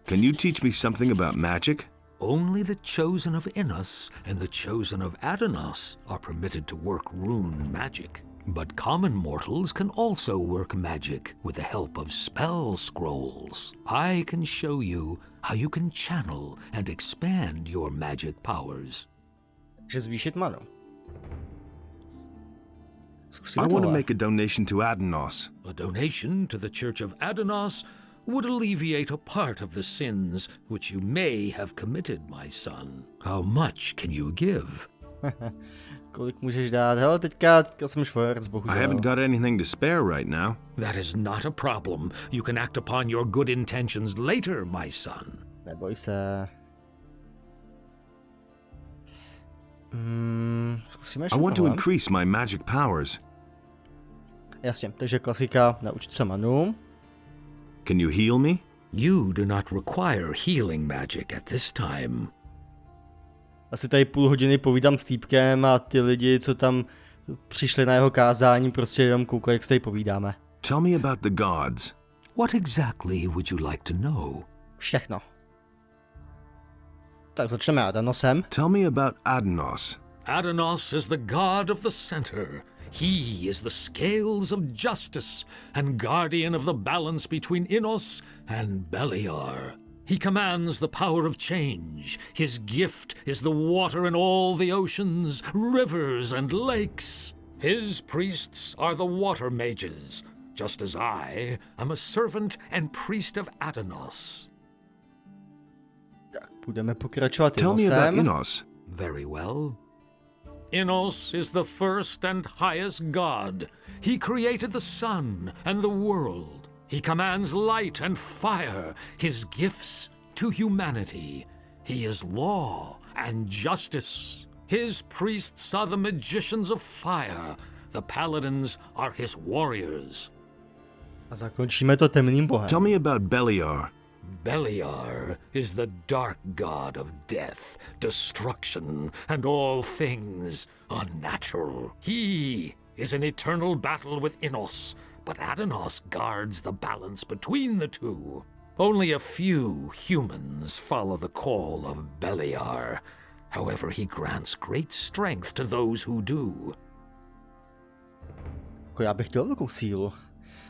Can you teach me something about magic? Only the chosen of Innos and the chosen of Adanos are permitted to work rune magic. But common mortals can also work magic with the help of spell scrolls. I can show you how you can channel and expand your magic powers. Že zvýšit manu. I want to make a donation to Adanos. A donation to the Church of Adanos would alleviate a part of the sins which you may have committed, my son. How much can you give? Kolik můžeš dát? Hele, teďka jsem švorc, bohužel. I haven't got anything to spare right now. That is not a problem. You can act upon your good intentions later, my son. Neboj se. I want to increase my magic powers. Jasně, takže klasika, naučit se manu. Can you heal me? You do not require healing magic at this time. Asi tady půl hodiny povídám s týpkem a ty lidi, co tam přišli na jeho kázání, prostě jenom koukají, jak se tady povídáme. Tell me about the gods. What exactly would you like to know? Všechno. Tak začneme Adanosem. Tell me about Adanos. Adanos is the god of the center. He is the scales of justice and guardian of the balance between Innos and Beliar. He commands the power of change. His gift is the water in all the oceans, rivers and lakes. His priests are the water mages, just as I am a servant and priest of Adanos. Tak, budeme pokračovat Tell me about Innos. Very well. Innos is the first and highest god. He created the sun and the world. He commands light and fire, his gifts to humanity. He is law and justice. His priests are the magicians of fire. The paladins are his warriors. A zakončíme to temným bohem. Tell me about Beliar. Beliar is the dark god of death, destruction, and all things unnatural. He is in eternal battle with Innos, but Adanos guards the balance between the two. Only a few humans follow the call of Beliar. However, he grants great strength to those who do. Já bych chtěl velkou sílu.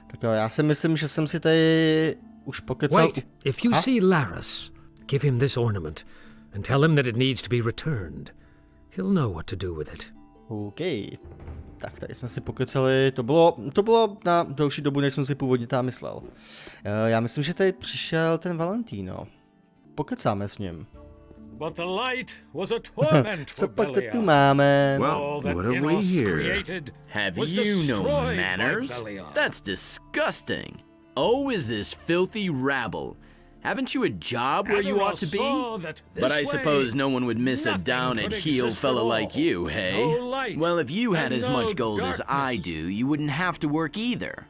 Tak jo, já si myslím, že jsem si tady už pokecal. Wait, if you see Laris, give him this ornament. and tell him that it needs to be returned. He'll know what to do with it. OK. Tak tady jsme si pokecali, to bylo na delší dobu, než jsem si původně tam myslel. Já myslím, že tady přišel ten Valentino. Pokecáme s ním. But the light was a torment for Co pak to Belial. tu máme? Well, what have we here? Have you no manners? That's disgusting. Oh, is this filthy rabble. Haven't you a job where you ought to be? But I suppose no one would miss a down-at-heel fellow like you, hey? Well, if you had as much gold as I do, you wouldn't have to work either.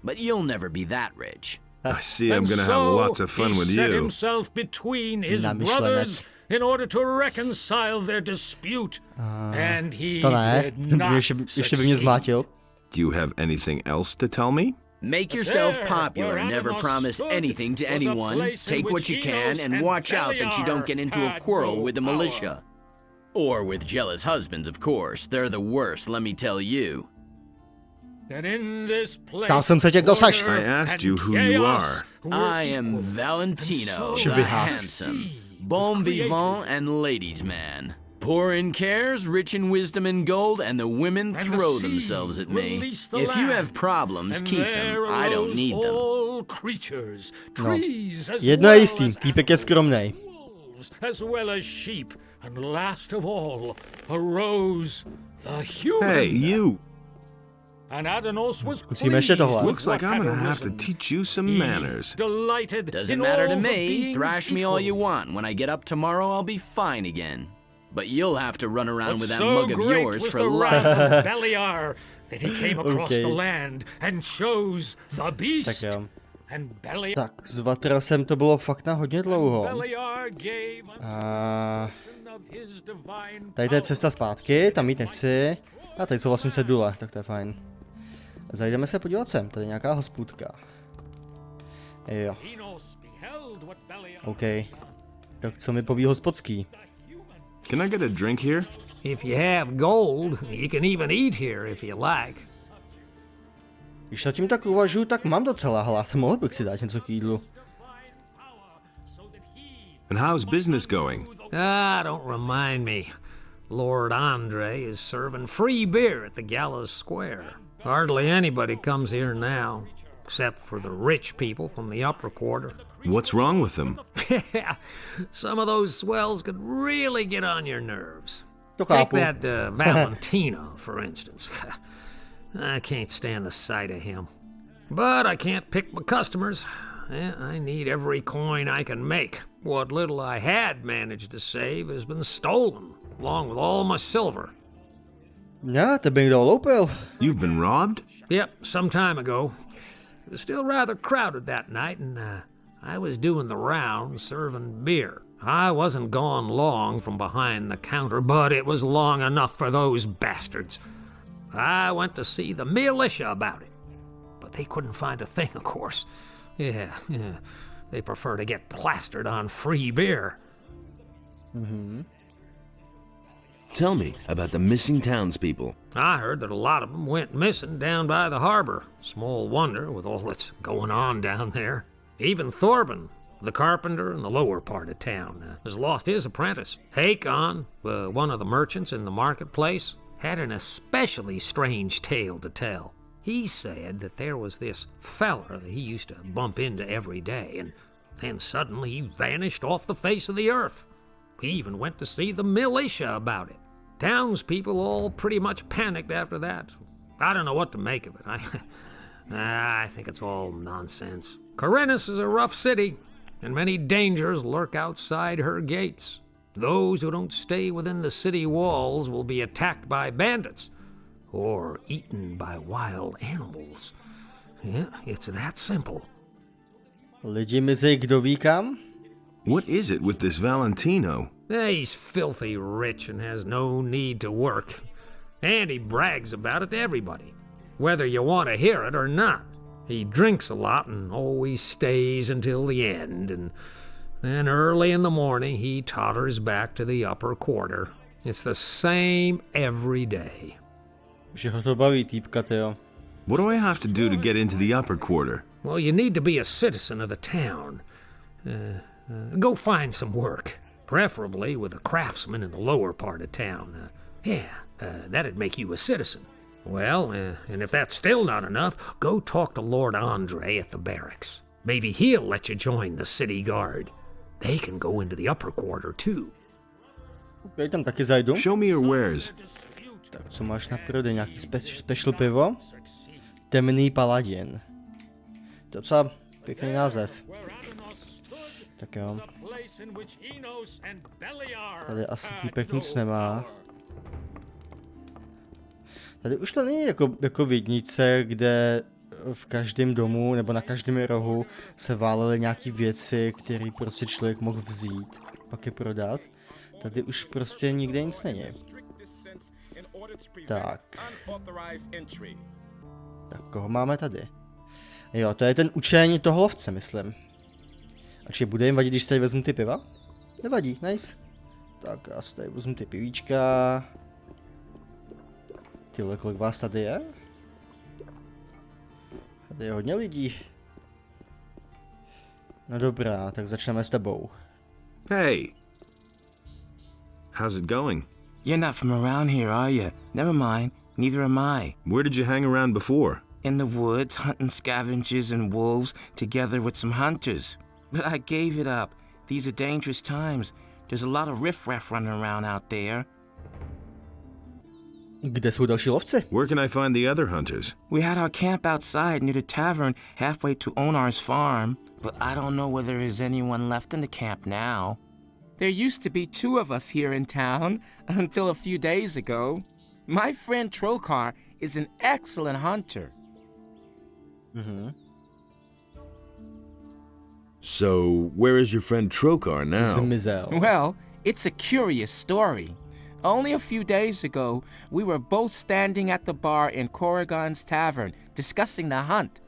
But you'll never be that rich. I see I'm gonna have lots of fun with He set you. himself between his brothers in order to reconcile their dispute, and he did not succeed. Do you have anything else to tell me? Make yourself popular, never promise anything to anyone, take what you can, and watch out that you don't get into a quarrel with the militia. Or with jealous husbands, of course. They're the worst, let me tell you. Ptal jsem se tě, kdo seš. I asked you who you are. I am Valentino, the handsome, bon vivant and ladies' man. Poor in cares, rich in wisdom and gold, and the women throw themselves at me. If you have problems, keep them. I don't need them. No. Jedno je jistý, týpek je skromnej. As well as sheep, and last of all arose the human. Hey, you! And Adanos was Musíme ještě tohle. Looks like I'm gonna have to teach you some manners. Doesn't matter to me. Thrash me all you want. When I get up tomorrow, I'll be fine again. But you'll have to run around with that mug of yours for life. Beliar, that he came across the land and chose the beast. Tak jo. And Beliar. Tak, s Vatrasem to bylo fakt na hodně dlouho. Tady je cesta zpátky, tam jít nechci. A tady jsou vlastně cedule, tak to je fajn. Zajdeme se podívat sem, tady je nějaká hospůdka. Jo. OK. Tak co mi poví hospodský? Can I get a drink here? If you have gold, you can even eat here if you like. Když nad tím tak uvažuji, tak mám docela hlad. Mohl bych si dát něco k jídlu. And how's business going? Don't remind me. Lord Andre is serving free beer at the Gallows Square. Hardly anybody comes here now, except for the rich people from the upper quarter. What's wrong with them? Some of those swells could really get on your nerves. To Take chápu. that Valentino, for instance. I can't stand the sight of him. But I can't pick my customers. I need every coin I can make. What little I had managed to save has been stolen, along with all my silver. Ja, tebe někdo oloupil. You've been robbed? Yep, some time ago. It was still rather crowded that night, and I was doing the rounds serving beer. I wasn't gone long from behind the counter, but it was long enough for those bastards. I went to see the militia about it, but they couldn't find a thing, of course. Yeah. They prefer to get plastered on free beer. Mm-hmm. Tell me about the missing townspeople. I heard that a lot of them went missing down by the harbor. Small wonder with all that's going on down there. Even Thorben, the carpenter in the lower part of town, has lost his apprentice. Hakon, one of the merchants in the marketplace, had an especially strange tale to tell. He said that there was this feller that he used to bump into every day, and then suddenly he vanished off the face of the earth. He even went to see the militia about it. Townspeople all pretty much panicked after that. I don't know what to make of it. I think it's all nonsense. Khorinisu is a rough city, and many dangers lurk outside her gates. Those who don't stay within the city walls will be attacked by bandits, or eaten by wild animals. Yeah, it's that simple. Lidi mizej kdo ví kam? What is it with this Valentino? He's filthy rich and has no need to work. And he brags about it to everybody, whether you want to hear it or not. He drinks a lot and always stays until the end, and then early in the morning he totters back to the upper quarter. It's the same every day. Že ho to baví, týpka, tyjo. What do I have to do to get into the upper quarter? Well, you need to be a citizen of the town. Go find some work. preferably with a craftsman in the lower part of town. That'd make you a citizen. Well, and if that's still not enough, go talk to Lord Andre at the barracks. Maybe he'll let you join the city guard. They can go into the upper quarter too. Okay, tam taky zajdu. Show me your wares. Tak co máš na prodej? Nějaký special pivo? Temný paladin. To je docela pěkný název. Tak jo. Tady asi týpek nic nemá. Tady už to není jako v jedničce, kde v každém domu nebo na každém rohu se válely nějaký věci, které prostě člověk mohl vzít, pak je prodat. Tady už prostě nikde nic není. Tak. Tak koho máme tady? Jo, to je ten učeň toho lovce, myslím. Ač je bude jim vadit, když tady vezmu ty piva? Nevadí, nice. Tak já si tady vezmu ty pivíčka. Tyhle, kolik vás tady je? Tady je hodně lidí. No dobrá, tak začneme s tebou. Hey! How's it going? You're not from around here, are you? Never mind, neither am I. Where did you hang around before? In the woods, hunting scavengers and wolves, together with some hunters. But I gave it up. These are dangerous times. There's a lot of riffraff running around out there. Kde jsou další lovci? Where can I find the other hunters? We had our camp outside near the tavern halfway to Onar's farm, but I don't know whether there is anyone left in the camp now. There used to be 2 of us here in town until a few days ago. My friend Trokar is an excellent hunter. So, where is your friend Trokar now? Zmizel. Well, it's a curious story. Only a few days ago, we were both standing at the bar in Corrigan's tavern, discussing the hunt.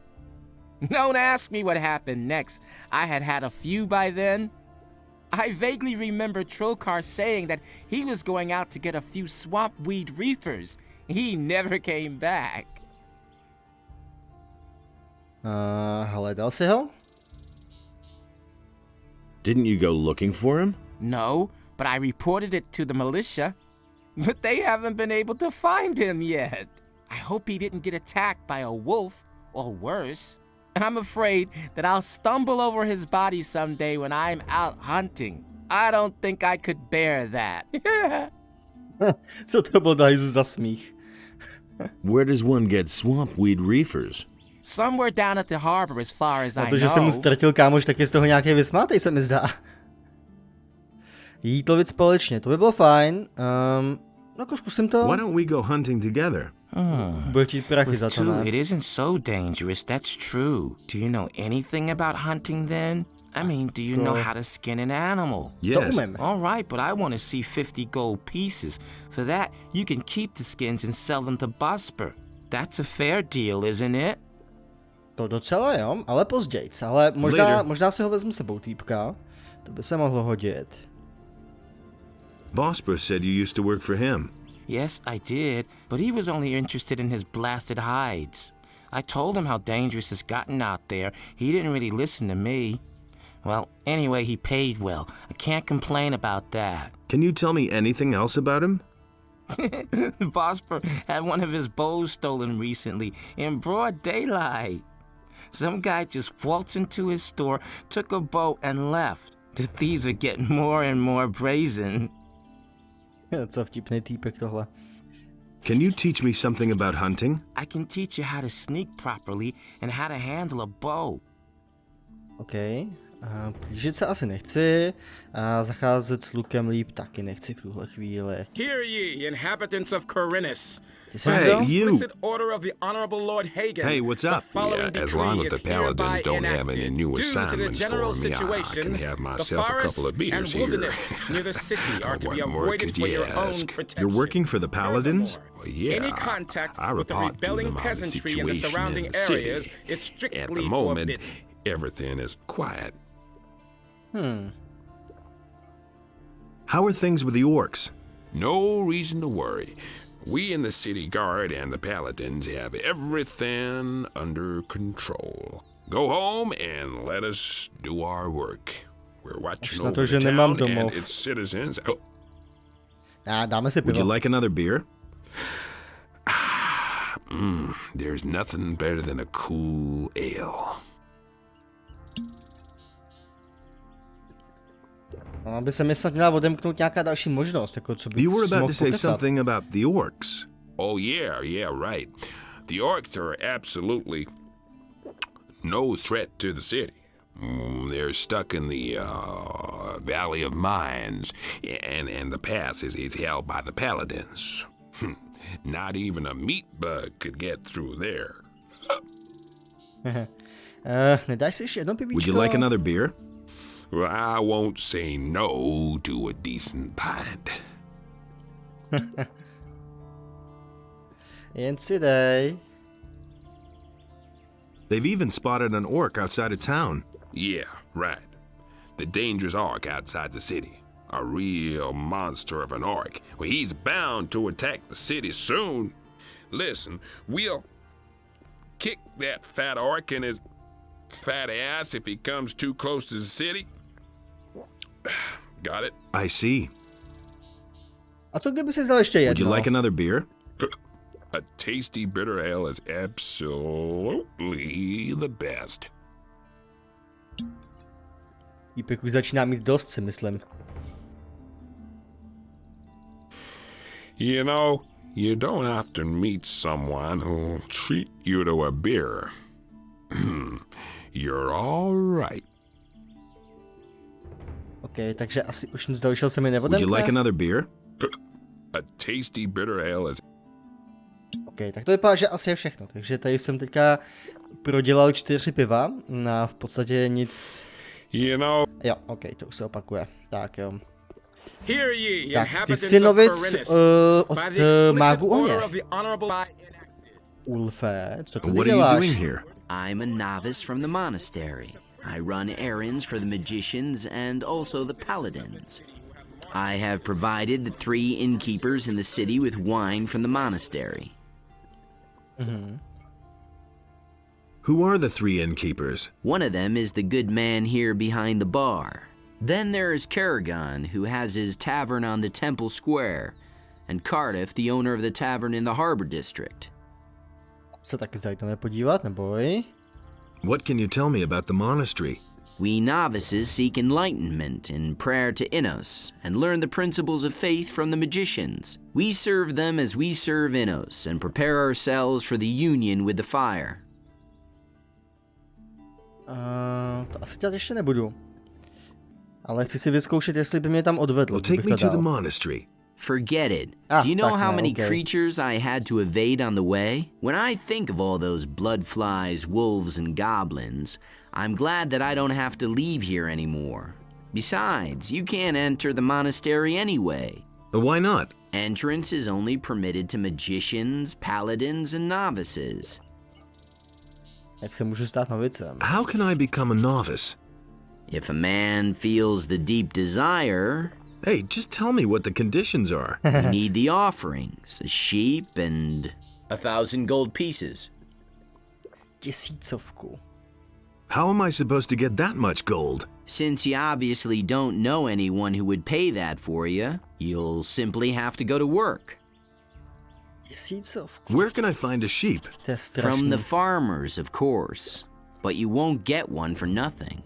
Don't ask me what happened next. I had had a few by then. I vaguely remember Trokar saying that he was going out to get a few swamp weed reefers. He never came back. Hledal si ho? Didn't you go looking for him? No, but I reported it to the militia. But they haven't been able to find him yet. I hope he didn't get attacked by a wolf, or worse. I'm afraid that I'll stumble over his body someday when I'm out hunting. I don't think I could bear that. Co to bylo za smích? Where does one get swamp weed reefers? Somewhere down at the harbor as far as I know. Protože jsem mu ztratil kámoš, tak je z toho nějaký vysmátej, se mi zdá. Jít lovit společně, to by bylo fajn. No zkusím to. Why don't we go hunting together? Budu chtít prachy za to, ne? It isn't so dangerous, that's true. Do you know anything about hunting then? I mean, do you know how to skin an animal? Yes. All right, but I want to see 50 gold pieces. For that, you can keep the skins and sell them to Busper. That's a fair deal, isn't it? To docela jo, ale pozdějc. Ale možná si ho vezmu sebou, týpka. To by se mohlo hodit. Bosper said you used to work for him. Yes, I did, but he was only interested in his blasted hides. I told him how dangerous it's gotten out there. He didn't really listen to me. Well, anyway, he paid well. I can't complain about that. Can you tell me anything else about him? Bosper had one of his bows stolen recently in broad daylight. Some guy just waltzed into his store, took a bow, and left. The thieves are getting more and more brazen. Co vtipný týpek tohle. Can you teach me something about hunting? I can teach you how to sneak properly and how to handle a bow. OK. Plížit se asi nechci. A zacházet s lukem líp taky nechci v tuhle chvíli. Hear ye, inhabitants of Khorinis. Hey, you! Order of the Honorable Lord Hagen. Hey, what's up? Yeah, as long as the paladins don't have any new assignments for me, I can have myself a couple of beers here. Near the city are to be What more avoided could for you your own ask? protection. You're working for the paladins? Well, yeah, Any contact I with the report to rebelling them on the peasantry in the situation surrounding in the city. areas is strictly At the moment, forbidden. everything is quiet. How are things with the orcs? No reason to worry. We in the city guard and the paladins have everything under control. Go home and let us do our work. We're watching na over to, že the nemám town and domov. its citizens. Oh, Dáme si Would you pivo. like another beer? there's nothing better than a cool ale. Aby se mi snad měla odemknout nějaká další možnost, jako co bych You were about mohl to say pokesat. something about the orcs. Oh, yeah, right. The orcs are absolutely no threat to the city. They're stuck in the Valley of Mines, and the pass is held by the paladins. Not even a meat bug could get through there. Nedáš si ještě jedno pivíčko? Would you like another beer? Well, I won't say no to a decent pint. Jen si dej. They've even spotted an orc outside of town. Yeah, right. The dangerous orc outside the city. A real monster of an orc. Well, he's bound to attack the city soon. Listen, we'll kick that fat orc in his fat ass if he comes too close to the city. Got it? I see. A co kdyby si vzal ještě Would jedno? you like another beer? A tasty bitter ale is absolutely the best. Týpek už začíná mít dost, si myslím. You know, you don't often meet someone who'll treat you to a beer. You're all right. OK, takže asi už nic dalšího se mi Would you like neodemkne. another beer? A tasty bitter ale is... OK, tak to vypadá, že asi je všechno. Takže tady jsem teďka prodělal 4 piva na v podstatě nic. You know... Jo, OK, to už se opakuje. Tak jo. Hear ye, Tak, ty inhabitants jsi of novic Khorinisu. od By the explicit mágu order ohně. of the honorable Ulfe, co tady What are you děláš? doing here? I'm a novice from the monastery. I run errands for the magicians and also the paladins. I have provided the 3 innkeepers in the city with wine from the monastery. Who are the 3 innkeepers? One of them is the good man here behind the bar. Then there is Karagon, who has his tavern on the Temple Square, and Cardiff, the owner of the tavern in the Harbor District. Se taky zajdeme podívat, neboj. What can you tell me about the monastery? We novices seek enlightenment in prayer to Innos and learn the principles of faith from the magicians. We serve them as we serve Innos and prepare ourselves for the union with the fire. To asi dělat ještě nebudu. Ale chci si vyzkoušet, jestli by mě tam odvedlo. Well, take me to the monastery. Forget it. Ah, Do you know tak how ne, many okay. creatures I had to evade on the way? When I think of all those bloodflies, wolves, and goblins, I'm glad that I don't have to leave here anymore. Besides, you can't enter the monastery anyway. Why not? Entrance is only permitted to magicians, paladins, and novices. Jak se můžu stát novicem? How can I become a novice? If a man feels the deep desire, Hey, just tell me what the conditions are. you need the offerings, a sheep and 1,000 gold pieces. 1000. How am I supposed to get that much gold? Since you obviously don't know anyone who would pay that for you, you'll simply have to go to work. 1000. Where can I find a sheep? To je From strašný. the farmers, of course. But you won't get one for nothing.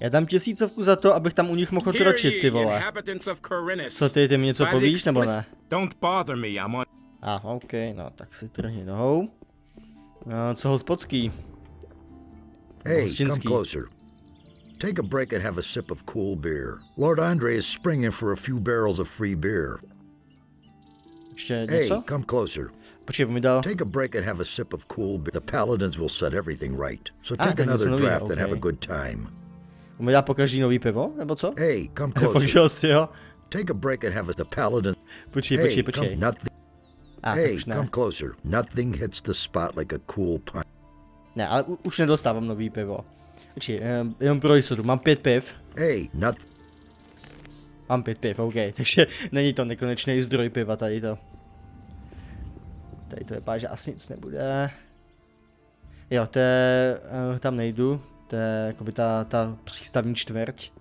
Já dám 1000 za to, abych tam u nich mohl Hear kročit, ty ye, vole. inhabitants of Khorinisu. Co ty mi něco By the povíš, nebo explicit- ne? Don't bother me, I'm on... OK, no tak si trhni nohou. No, co hospodský? Hey, come Hostinský. closer. Take a break and have a sip of cool beer. Lord Andre is springing for a few barrels of free beer. Ještě Hey, něco? come closer. Počkej, mi dal. Take a break and have a sip of cool beer. The paladins will set everything right. So Ah, take tak něco another novýho, draft and have a okay. good time. Mi dá pokaždý nový pivo, nebo co? Hey, come Fakt, closer. že asi jo. Take a break and have the paladin. Počkej, Hey, počkej. come, nothing. Tak Hey, už ne. come closer. Nothing hits the spot like a cool pint. Ne, ale už nedostávám nový pivo. Počkej, jenom pro jistotu, mám 5 piv. Hey, nothing. Mám 5 piv, OK, takže není to nekonečný zdroj piva tady to. Tady to vypadá, že asi nic nebude. Jo, to je, tam nejdu. To je jakoby ta přístavní čtvrť.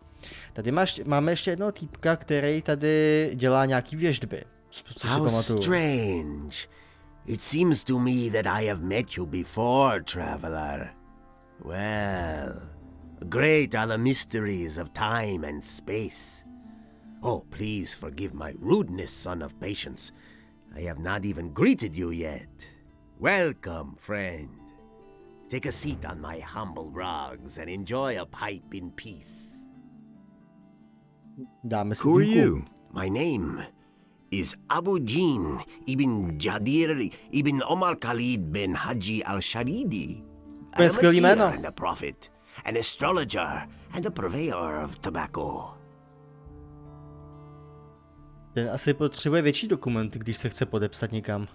Tady máme ještě jednoho týpka, který tady dělá nějaký věždby. Co si How pamatuju. strange. It seems to me that I have met you before, traveler. Well, great are the mysteries of time and space. Oh, please forgive my rudeness, son of patience. I have not even greeted you yet. Welcome, friend. Take a seat on my humble rugs and enjoy a pipe in peace. Dáme si Who are dýmku. you? My name is Abu Jin ibn Jadir ibn Omar Khalid bin Haji al-Sharidi. I am a seer and a prophet, an astrologer and a purveyor of tobacco. Ten asi potřebuje větší dokumenty, když se chce podepsat někam.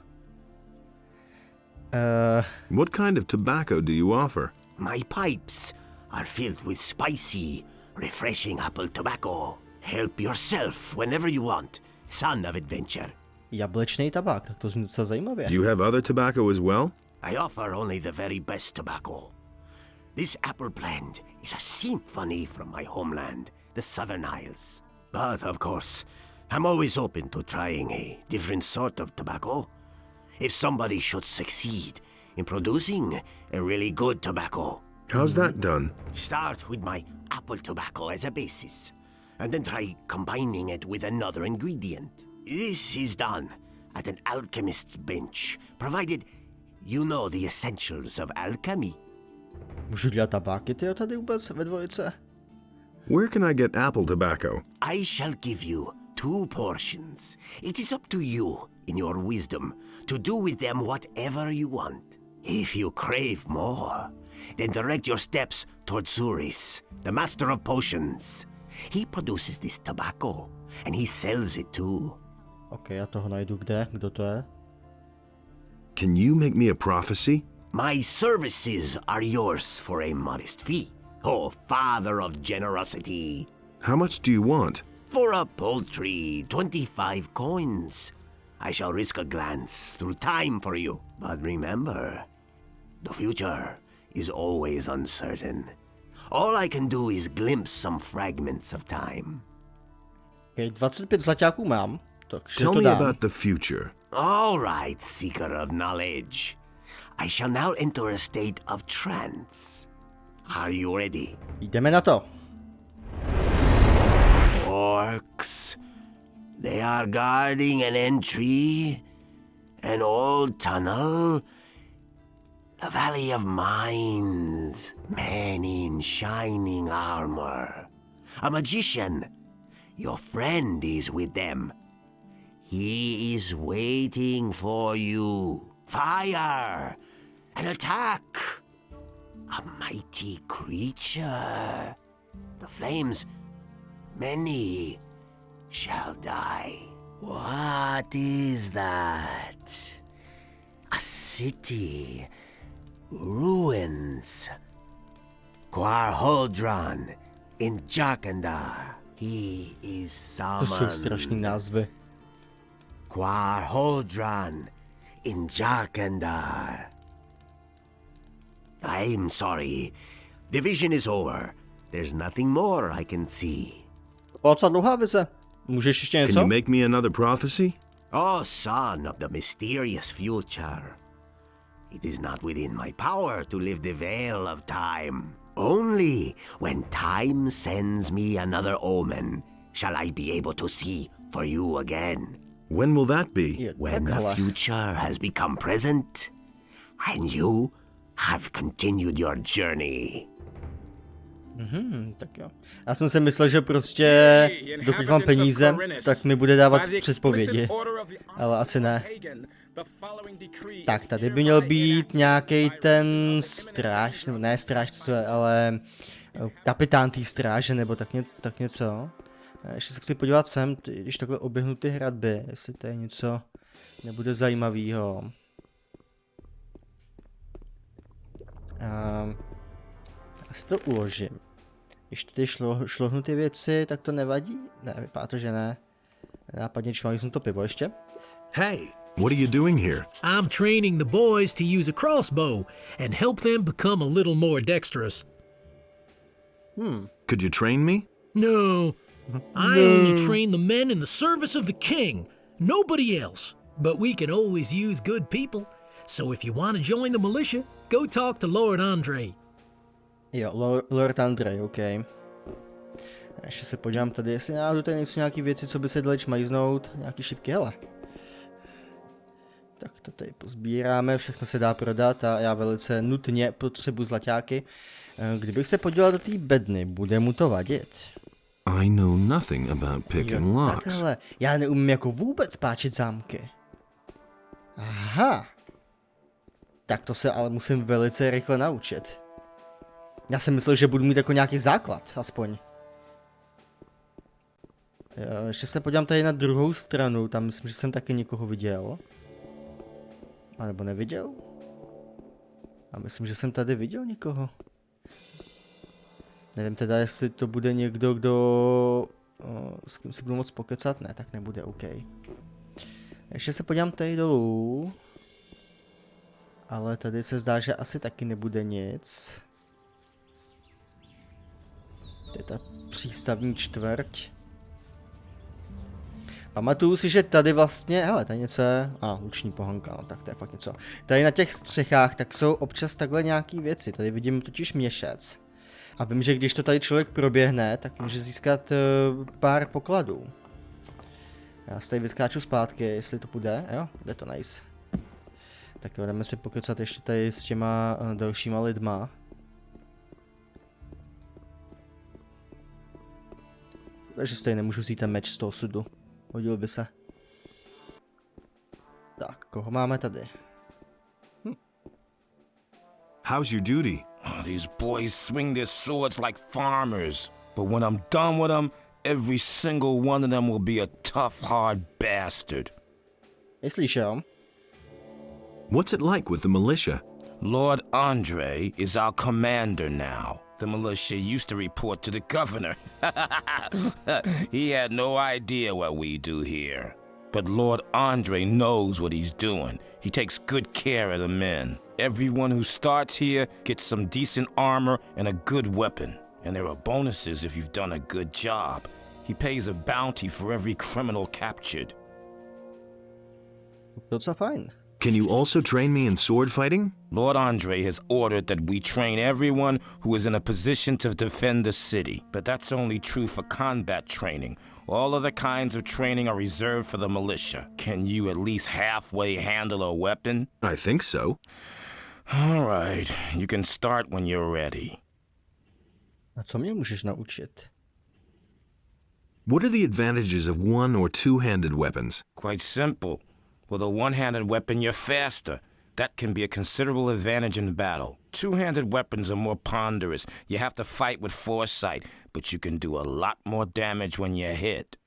What kind of tobacco do you offer? My pipes are filled with spicy, refreshing apple tobacco. Help yourself whenever you want, son of adventure. Jablečný tabák, tak to zní docela zajímavě. Do you have other tobacco as well? I offer only the very best tobacco. This apple blend is a symphony from my homeland, the Southern Isles. But of course, I'm always open to trying a different sort of tobacco. If somebody should succeed in producing a really good tobacco. How's that done? Start with my apple tobacco as a basis, and then try combining it with another ingredient. This is done at an alchemist's bench, provided you know the essentials of alchemy. Můžu dělat tabáky, tyjo, tady vůbec ve dvojice? Where can I get apple tobacco? I shall give you 2 portions. It is up to you, in your wisdom, to do with them whatever you want. If you crave more, then direct your steps towards Zuris, the master of potions. He produces this tobacco, and he sells it too. Ok, já toho najdu kde? Kdo to je? Can you make me a prophecy? My services are yours for a modest fee. Oh, father of generosity. How much do you want? For a paltry 25 coins. I shall risk a glance through time for you. But remember, the future is always uncertain. All I can do is glimpse some fragments of time. Ok, 25 zlaťáků mám, takže Tell to me dám. about the future. All right, seeker of knowledge. I shall now enter a state of trance. Are you ready? Jdeme na to. Orcs. They are guarding an entry, an old tunnel, the Valley of Mines, men in shining armor. A magician. Your friend is with them. He is waiting for you. Fire! An attack! A mighty creature. The flames, many shall die. What is that? A city. Ruins. Quarhodron in Jarkandar. He is To jsou strašný summoned. názvy. Quarhodron in Jarkandar. I'm sorry. The vision is over. There's nothing more I can see. Docela dlouhá vize. Můžeš ještě Can něco? you make me another prophecy? Oh, son of the mysterious future. It is not within my power to lift the veil of time. Only when time sends me another omen shall I be able to see for you again. When will that be? When the future has become present and you have continued your journey. Tak jo. Já jsem si myslel, že prostě dokud mám peníze, tak mi bude dávat předpovědi. Ale asi ne. Tak, tady by měl být nějaký ten stráž, nebo ne stráž, co je, ale kapitán té stráže, nebo tak něco. Ještě se chci podívat sem, když takhle oběhnu ty hradby, jestli to je něco nebude zajímavého. Já si to uložím. Když tady šlohnu ty věci, tak to nevadí? Ne, vypadá to, že ne. Nápadně čmálí jsem to pivo ještě. Hey, What are you doing here? I'm training the boys to use a crossbow and help them become a little more dexterous. Could you train me? No. I only train the men in the service of the king. Nobody else. But we can always use good people. So if you want to join the militia, go talk to Lord Andre. Jo, Lord Andre, OK. Ještě se podívám tady, jestli náhodou tady nejsou nějaké věci, co by se daly čmajznout. Nějaký šipky, hele. Tak to tady pozbíráme, všechno se dá prodat a já velice nutně potřebuji zlaťáky. Kdybych se podíval do té bedny, bude mu to vadit? I know nothing about picking locks. Takhle, já neumím jako vůbec páčit zámky. Aha. Tak to se ale musím velice rychle naučit. Já jsem myslel, že budu mít jako nějaký základ, aspoň. Jo, ještě se podívám tady na druhou stranu, tam myslím, že jsem taky někoho viděl. A nebo neviděl? A myslím, že jsem tady viděl někoho. Nevím teda, jestli to bude někdo, kdo... s kým si budu moc pokecat? Ne, tak nebude, OK. Ještě se podívám tady dolů. Ale tady se zdá, že asi taky nebude nic. To je ta přístavní čtvrť. Pamatuju si, že tady vlastně, hele, tady něco je, luční pohanka, no, tak to je fakt něco. Tady na těch střechách tak jsou občas takhle nějaký věci, tady vidím totiž měšec. A vím, že když to tady člověk proběhne, tak může získat pár pokladů. Já se tady vyskáču zpátky, jestli to půjde, jo, jde to nice. Tak jo, jdeme si pokecat ještě tady s těma dalšíma lidma. Takže si tady nemůžu vzít ten meč z toho sudu. Hodil by se. Tak, koho máme tady? How's your duty? Oh, these boys swing their swords like farmers. But when I'm done with them, every single one of them will be a tough, hard bastard. Slyšel? What's it like with the militia? Lord Andre is our commander now. The militia used to report to the governor. He had no idea what we do here. But Lord Andre knows what he's doing. He takes good care of the men. Everyone who starts here gets some decent armor and a good weapon. And there are bonuses if you've done a good job. He pays a bounty for every criminal captured. That's fine. Can you also train me in sword fighting? Lord Andre has ordered that we train everyone who is in a position to defend the city. But that's only true for combat training. All other kinds of training are reserved for the militia. Can you at least halfway handle a weapon? I think so. All right, you can start when you're ready. A co mě můžeš naučit? What are the advantages of one or two-handed weapons? Quite simple. With a one-handed weapon, you're faster. That can be a considerable advantage in battle. Two-handed weapons are more ponderous. You have to fight with foresight, but you can do a lot more damage when you're hit.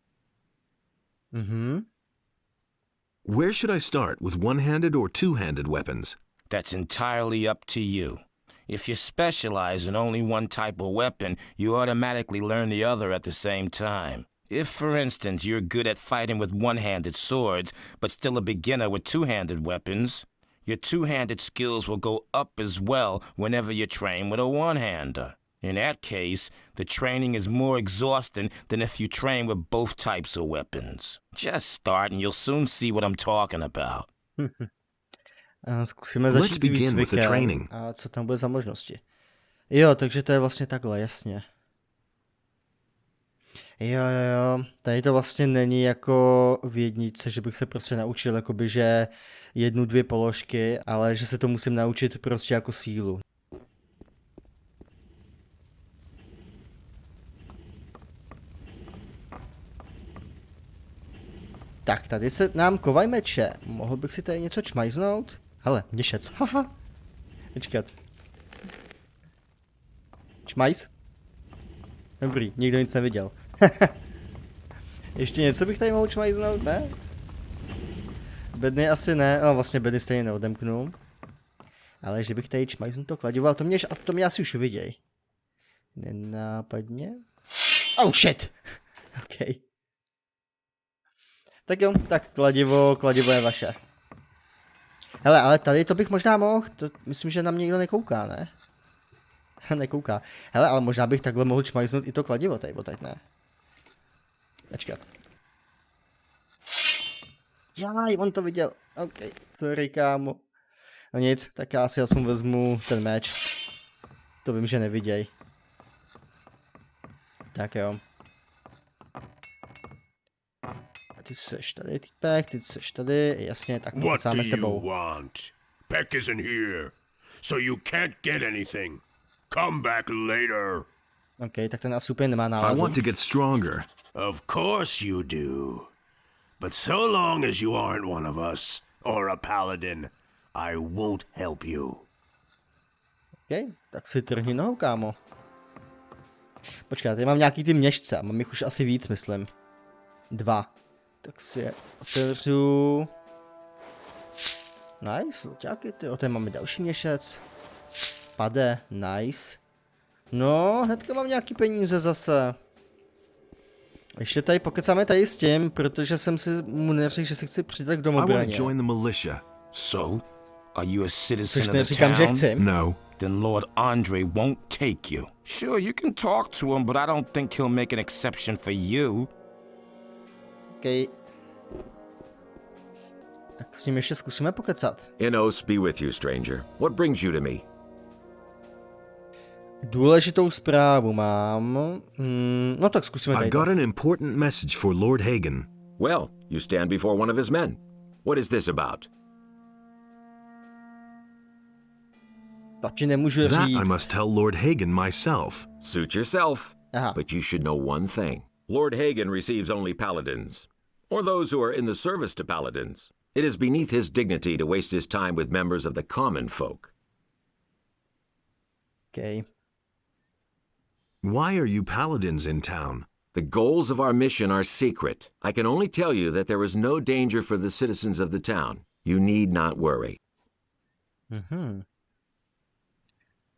Where should I start, with one-handed or two-handed weapons? That's entirely up to you. If you specialize in only one type of weapon, you automatically learn the other at the same time. If, for instance, you're good at fighting with one-handed swords, but still a beginner with two-handed weapons, your two-handed skills will go up as well whenever you train with a one-hander. In that case, the training is more exhausting than if you train with both types of weapons. Just start and you'll soon see what I'm talking about. Zkusíme začít s výcvikem. A co tam bude za možnosti? Jo, takže to je vlastně takhle, jasně. Jo. Tady to vlastně není jako v jedničce, že bych se prostě naučil jakoby, že jednu, dvě položky, ale že se to musím naučit prostě jako sílu. Tak, tady se nám kovají meče. Mohl bych si tady něco čmajznout? Hele, měšec, haha. Počkat. Čmajz? Dobrý, nikdo nic neviděl. Ještě něco bych tady mohl čmajznout, ne? Bedny asi ne, no vlastně bedny stejně neodemknu. Ale že bych tady čmajznul to kladivo, to mě asi už viděj. Nenápadně. Oh shit! OK. Tak jo, tak kladivo je vaše. Hele, ale tady to bych možná mohl, myslím, že na mě nikdo nekouká, ne? Nekouká. Hele, ale možná bych takhle mohl čmajznout i to kladivo tady, bo teď ne. Počkat. Jaj, on to viděl. OK, sorry, kámo. No nic, tak já si aspoň vezmu ten meč. To vím, že neviděj. Tak jo. A ty seš tady, týpek, ty seš tady, jasně, tak pocáme s tebou. Want? Peck isn't here, so you can't get anything. Come back later. OK, tak ten asi úplně nemá náladu. I want to get stronger. Of course you do. But so long as you aren't one of us, or a paladin, I won't help you. OK, tak si trhni nohou, kámo. Počkej, tady mám nějaký ty měšce a mám jich už asi víc, myslím. 2. Tak si je otevřu. Nice, loďáky, ty, tady máme další měšec. Pade, nice. No, hnedka mám nějaký peníze zase. Ještě tady pokecáme tady s tím, protože jsem si mu neřekl, že se chci přidat k domobraně. So, are you a citizen Což of the neříkám, že chci. No. Then Lord Andre won't take you. Sure, you can talk to him, but I don't think he'll make an exception for you. OK. Tak s ním ještě zkusíme pokecat. Inos be with you, stranger. What brings you to me? Důležitou zprávu mám. No tak zkusíme tady. I've got an important message for Lord Hagen. Well, you stand before one of his men. What is this about? To ti nemůžu říct. That I must tell Lord Hagen myself. Suit yourself. Aha. But you should know one thing. Lord Hagen receives only paladins, or those who are in the service to paladins. It is beneath his dignity to waste his time with members of the common folk. Okay. Why are you paladins in town? The goals of our mission are secret. I can only tell you that there is no danger for the citizens of the town. You need not worry.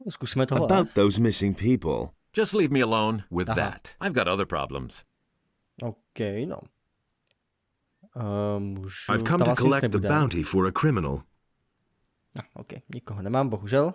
Zkusíme tohle. About those missing people. Just leave me alone with that. I've got other problems. Okay, no. I've come to collect the bounty for a criminal. Okay, nikoho nemám, bohužel.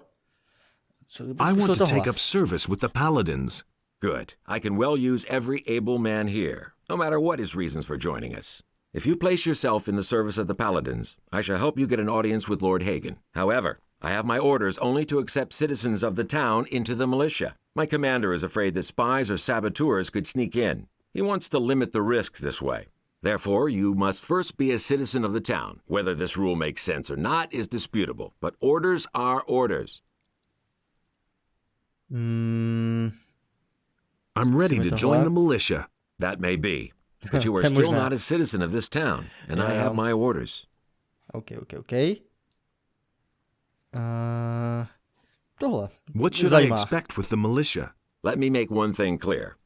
I want to take up service with the paladins. Good. I can well use every able man here, no matter what his reasons for joining us. If you place yourself in the service of the paladins, I shall help you get an audience with Lord Hagen. However, I have my orders only to accept citizens of the town into the militia. My commander is afraid that spies or saboteurs could sneak in. He wants to limit the risk this way. Therefore, you must first be a citizen of the town. Whether this rule makes sense or not is disputable, but orders are orders. I'm ready to join the militia. That may be, but you are still not a citizen of this town, and I have my orders. Okay. Tohle. What should I expect with the militia? Let me make one thing clear.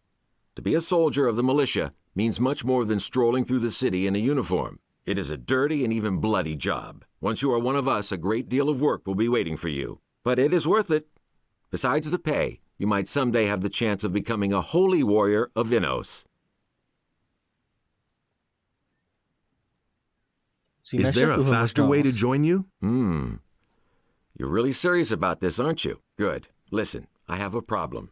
To be a soldier of the militia means much more than strolling through the city in a uniform. It is a dirty and even bloody job. Once you are one of us, a great deal of work will be waiting for you. But it is worth it. Besides the pay, you might someday have the chance of becoming a holy warrior of Inos. Is there a faster way to join you? You're really serious about this, aren't you? Good. Listen, I have a problem.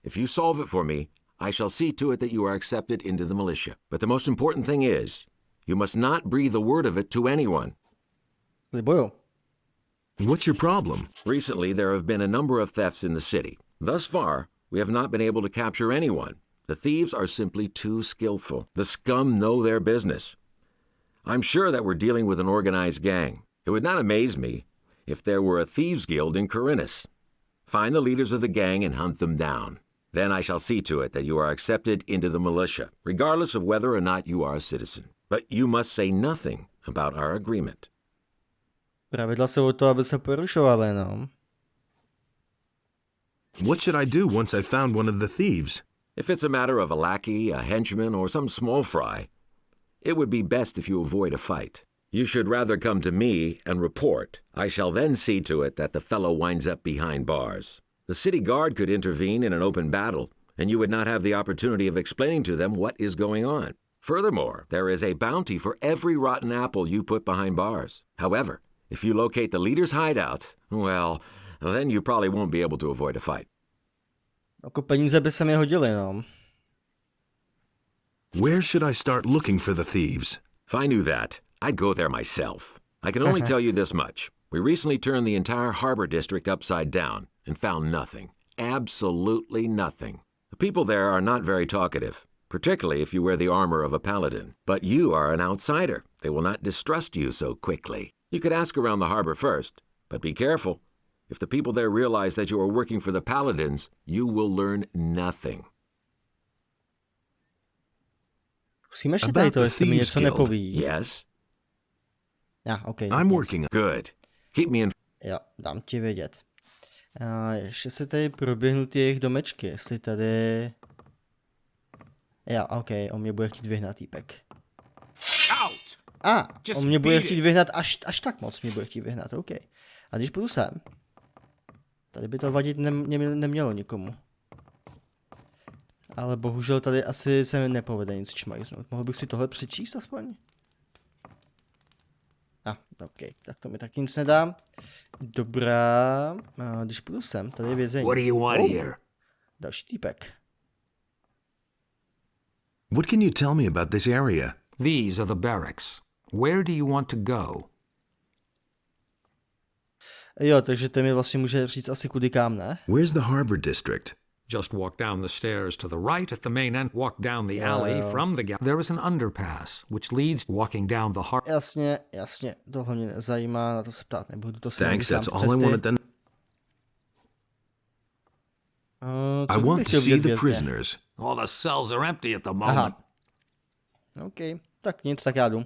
If you solve it for me, I shall see to it that you are accepted into the militia. But the most important thing is, you must not breathe a word of it to anyone. What's your problem? Recently, there have been a number of thefts in the city. Thus far, we have not been able to capture anyone. The thieves are simply too skillful. The scum know their business. I'm sure that we're dealing with an organized gang. It would not amaze me if there were a thieves' guild in Khorinisu. Find the leaders of the gang and hunt them down. Then I shall see to it that you are accepted into the militia, regardless of whether or not you are a citizen. But you must say nothing about our agreement. Pravidla jsou o to, aby se porušovaly, no. What should I do once I've found one of the thieves? If it's a matter of a lackey, a henchman, or some small fry, it would be best if you avoid a fight. You should rather come to me and report. I shall then see to it that the fellow winds up behind bars. The city guard could intervene in an open battle, and you would not have the opportunity of explaining to them what is going on. Furthermore, there is a bounty for every rotten apple you put behind bars. However, if you locate the leader's hideout, well, then you probably won't be able to avoid a fight. Jako peníze by se mi hodily, no. Where should I start looking for the thieves? If I knew that, I'd go there myself. I can only tell you this much. We recently turned the entire harbor district upside down and found nothing. Absolutely nothing. The people there are not very talkative, particularly if you wear the armor of a paladin. But you are an outsider. They will not distrust you so quickly. You could ask around the harbor first, but be careful. If the people there realize that you are working for the paladins, you will learn nothing. Musíme ještě tady to, jestli mi něco nepoví. Yes? Okay. I'm working. Good. Keep me in. Jo, dám ti vědět. Ještě se tady proběhnu ty jejich domečky, jestli tady... Jo, ok, on mě bude chtít vyhnat, týpek. On mě bude chtít vyhnat, až tak moc mě bude chtít vyhnat, ok. A když půjdu sem, tady by to vadit nemělo nikomu. Ale bohužel tady asi se mi nepovede nic čmajznout. Mohl bych si tohle přečíst aspoň? Ok, tak to mi taky nic nedá. Dobrá, když půjdu sem, tady je vězení. What do you want here? Další týpek. What can you tell me about this area? These are the barracks. Where do you want to go? Jo, takže ten mi vlastně může říct asi kudy kam, ne? Where's the harbor district? Just walk down the stairs to the right at the main end. Walk down the alley from the gap. There is an underpass which leads walking down the harbor. Jasně, tohle mě nezajímá, na to se ptát nebudu, to se Thanks, that's all I wanted then. I want to see the prisoners. All the cells are empty at the moment. Ok, tak nic, tak já jdu.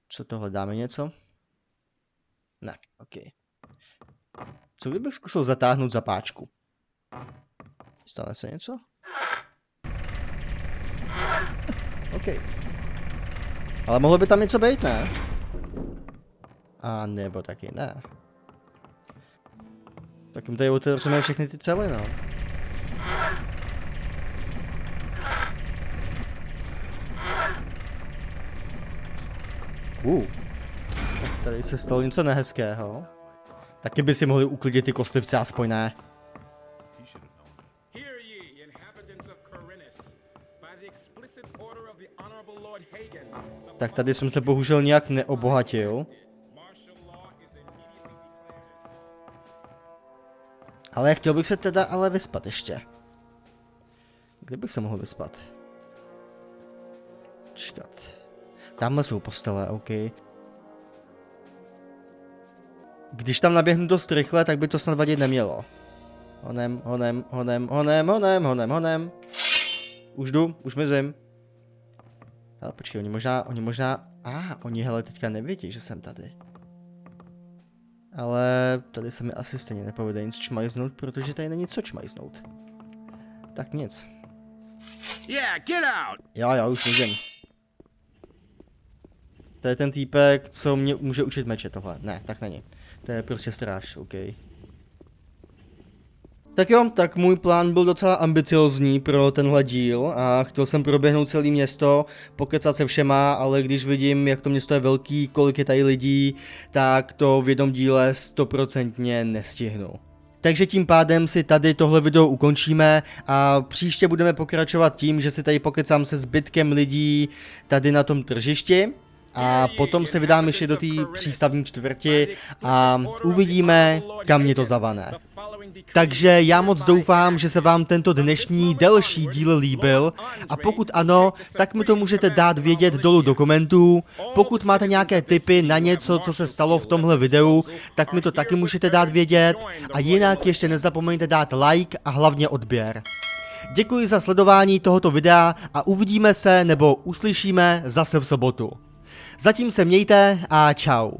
Co to hledáme něco? Ne, ok. Co kdybych zkusil zatáhnout za páčku? Stane se něco? OK. Ale mohlo by tam něco být, ne? A nebo taky ne. Tak jim tady otevřeme všechny ty třely, no. Tady se stalo něco nehezkého. Taky by si mohli uklidit ty kostlivce, aspoň ne. Tak tady jsem se bohužel nějak neobohatil. Ale chtěl bych se teda ale vyspat ještě. Kde bych se mohl vyspat? Čekat. Tamhle jsou postele, OK. Když tam naběhnu dost rychle, tak by to snad vadit nemělo. Honem. Už jdu, už mizím. Ale počkej, oni možná... Oni hele teďka nevědí, že jsem tady. Ale tady se mi asi stejně nepovede nic čmajznout, protože tady není co čmajznout. Tak nic. Jo, už mizím. To je ten týpek, co mě může učit meče tohle. Ne, tak není. To je prostě stráž, OK. Tak jo, tak můj plán byl docela ambiciozní pro tenhle díl a chtěl jsem proběhnout celé město, pokecat se všema, ale když vidím, jak to město je velký, kolik je tady lidí, tak to v jednom díle 100% nestihnu. Takže tím pádem si tady tohle video ukončíme a příště budeme pokračovat tím, že si tady pokecám se zbytkem lidí tady na tom tržišti. A potom se vydám ještě do té přístavní čtvrti a uvidíme, kam mě to zavane. Takže já moc doufám, že se vám tento dnešní delší díl líbil a pokud ano, tak mi to můžete dát vědět dolů do komentů. Pokud máte nějaké tipy na něco, co se stalo v tomhle videu, tak mi to taky můžete dát vědět a jinak ještě nezapomeňte dát like a hlavně odběr. Děkuji za sledování tohoto videa a uvidíme se nebo uslyšíme zase v sobotu. Zatím se mějte a čau.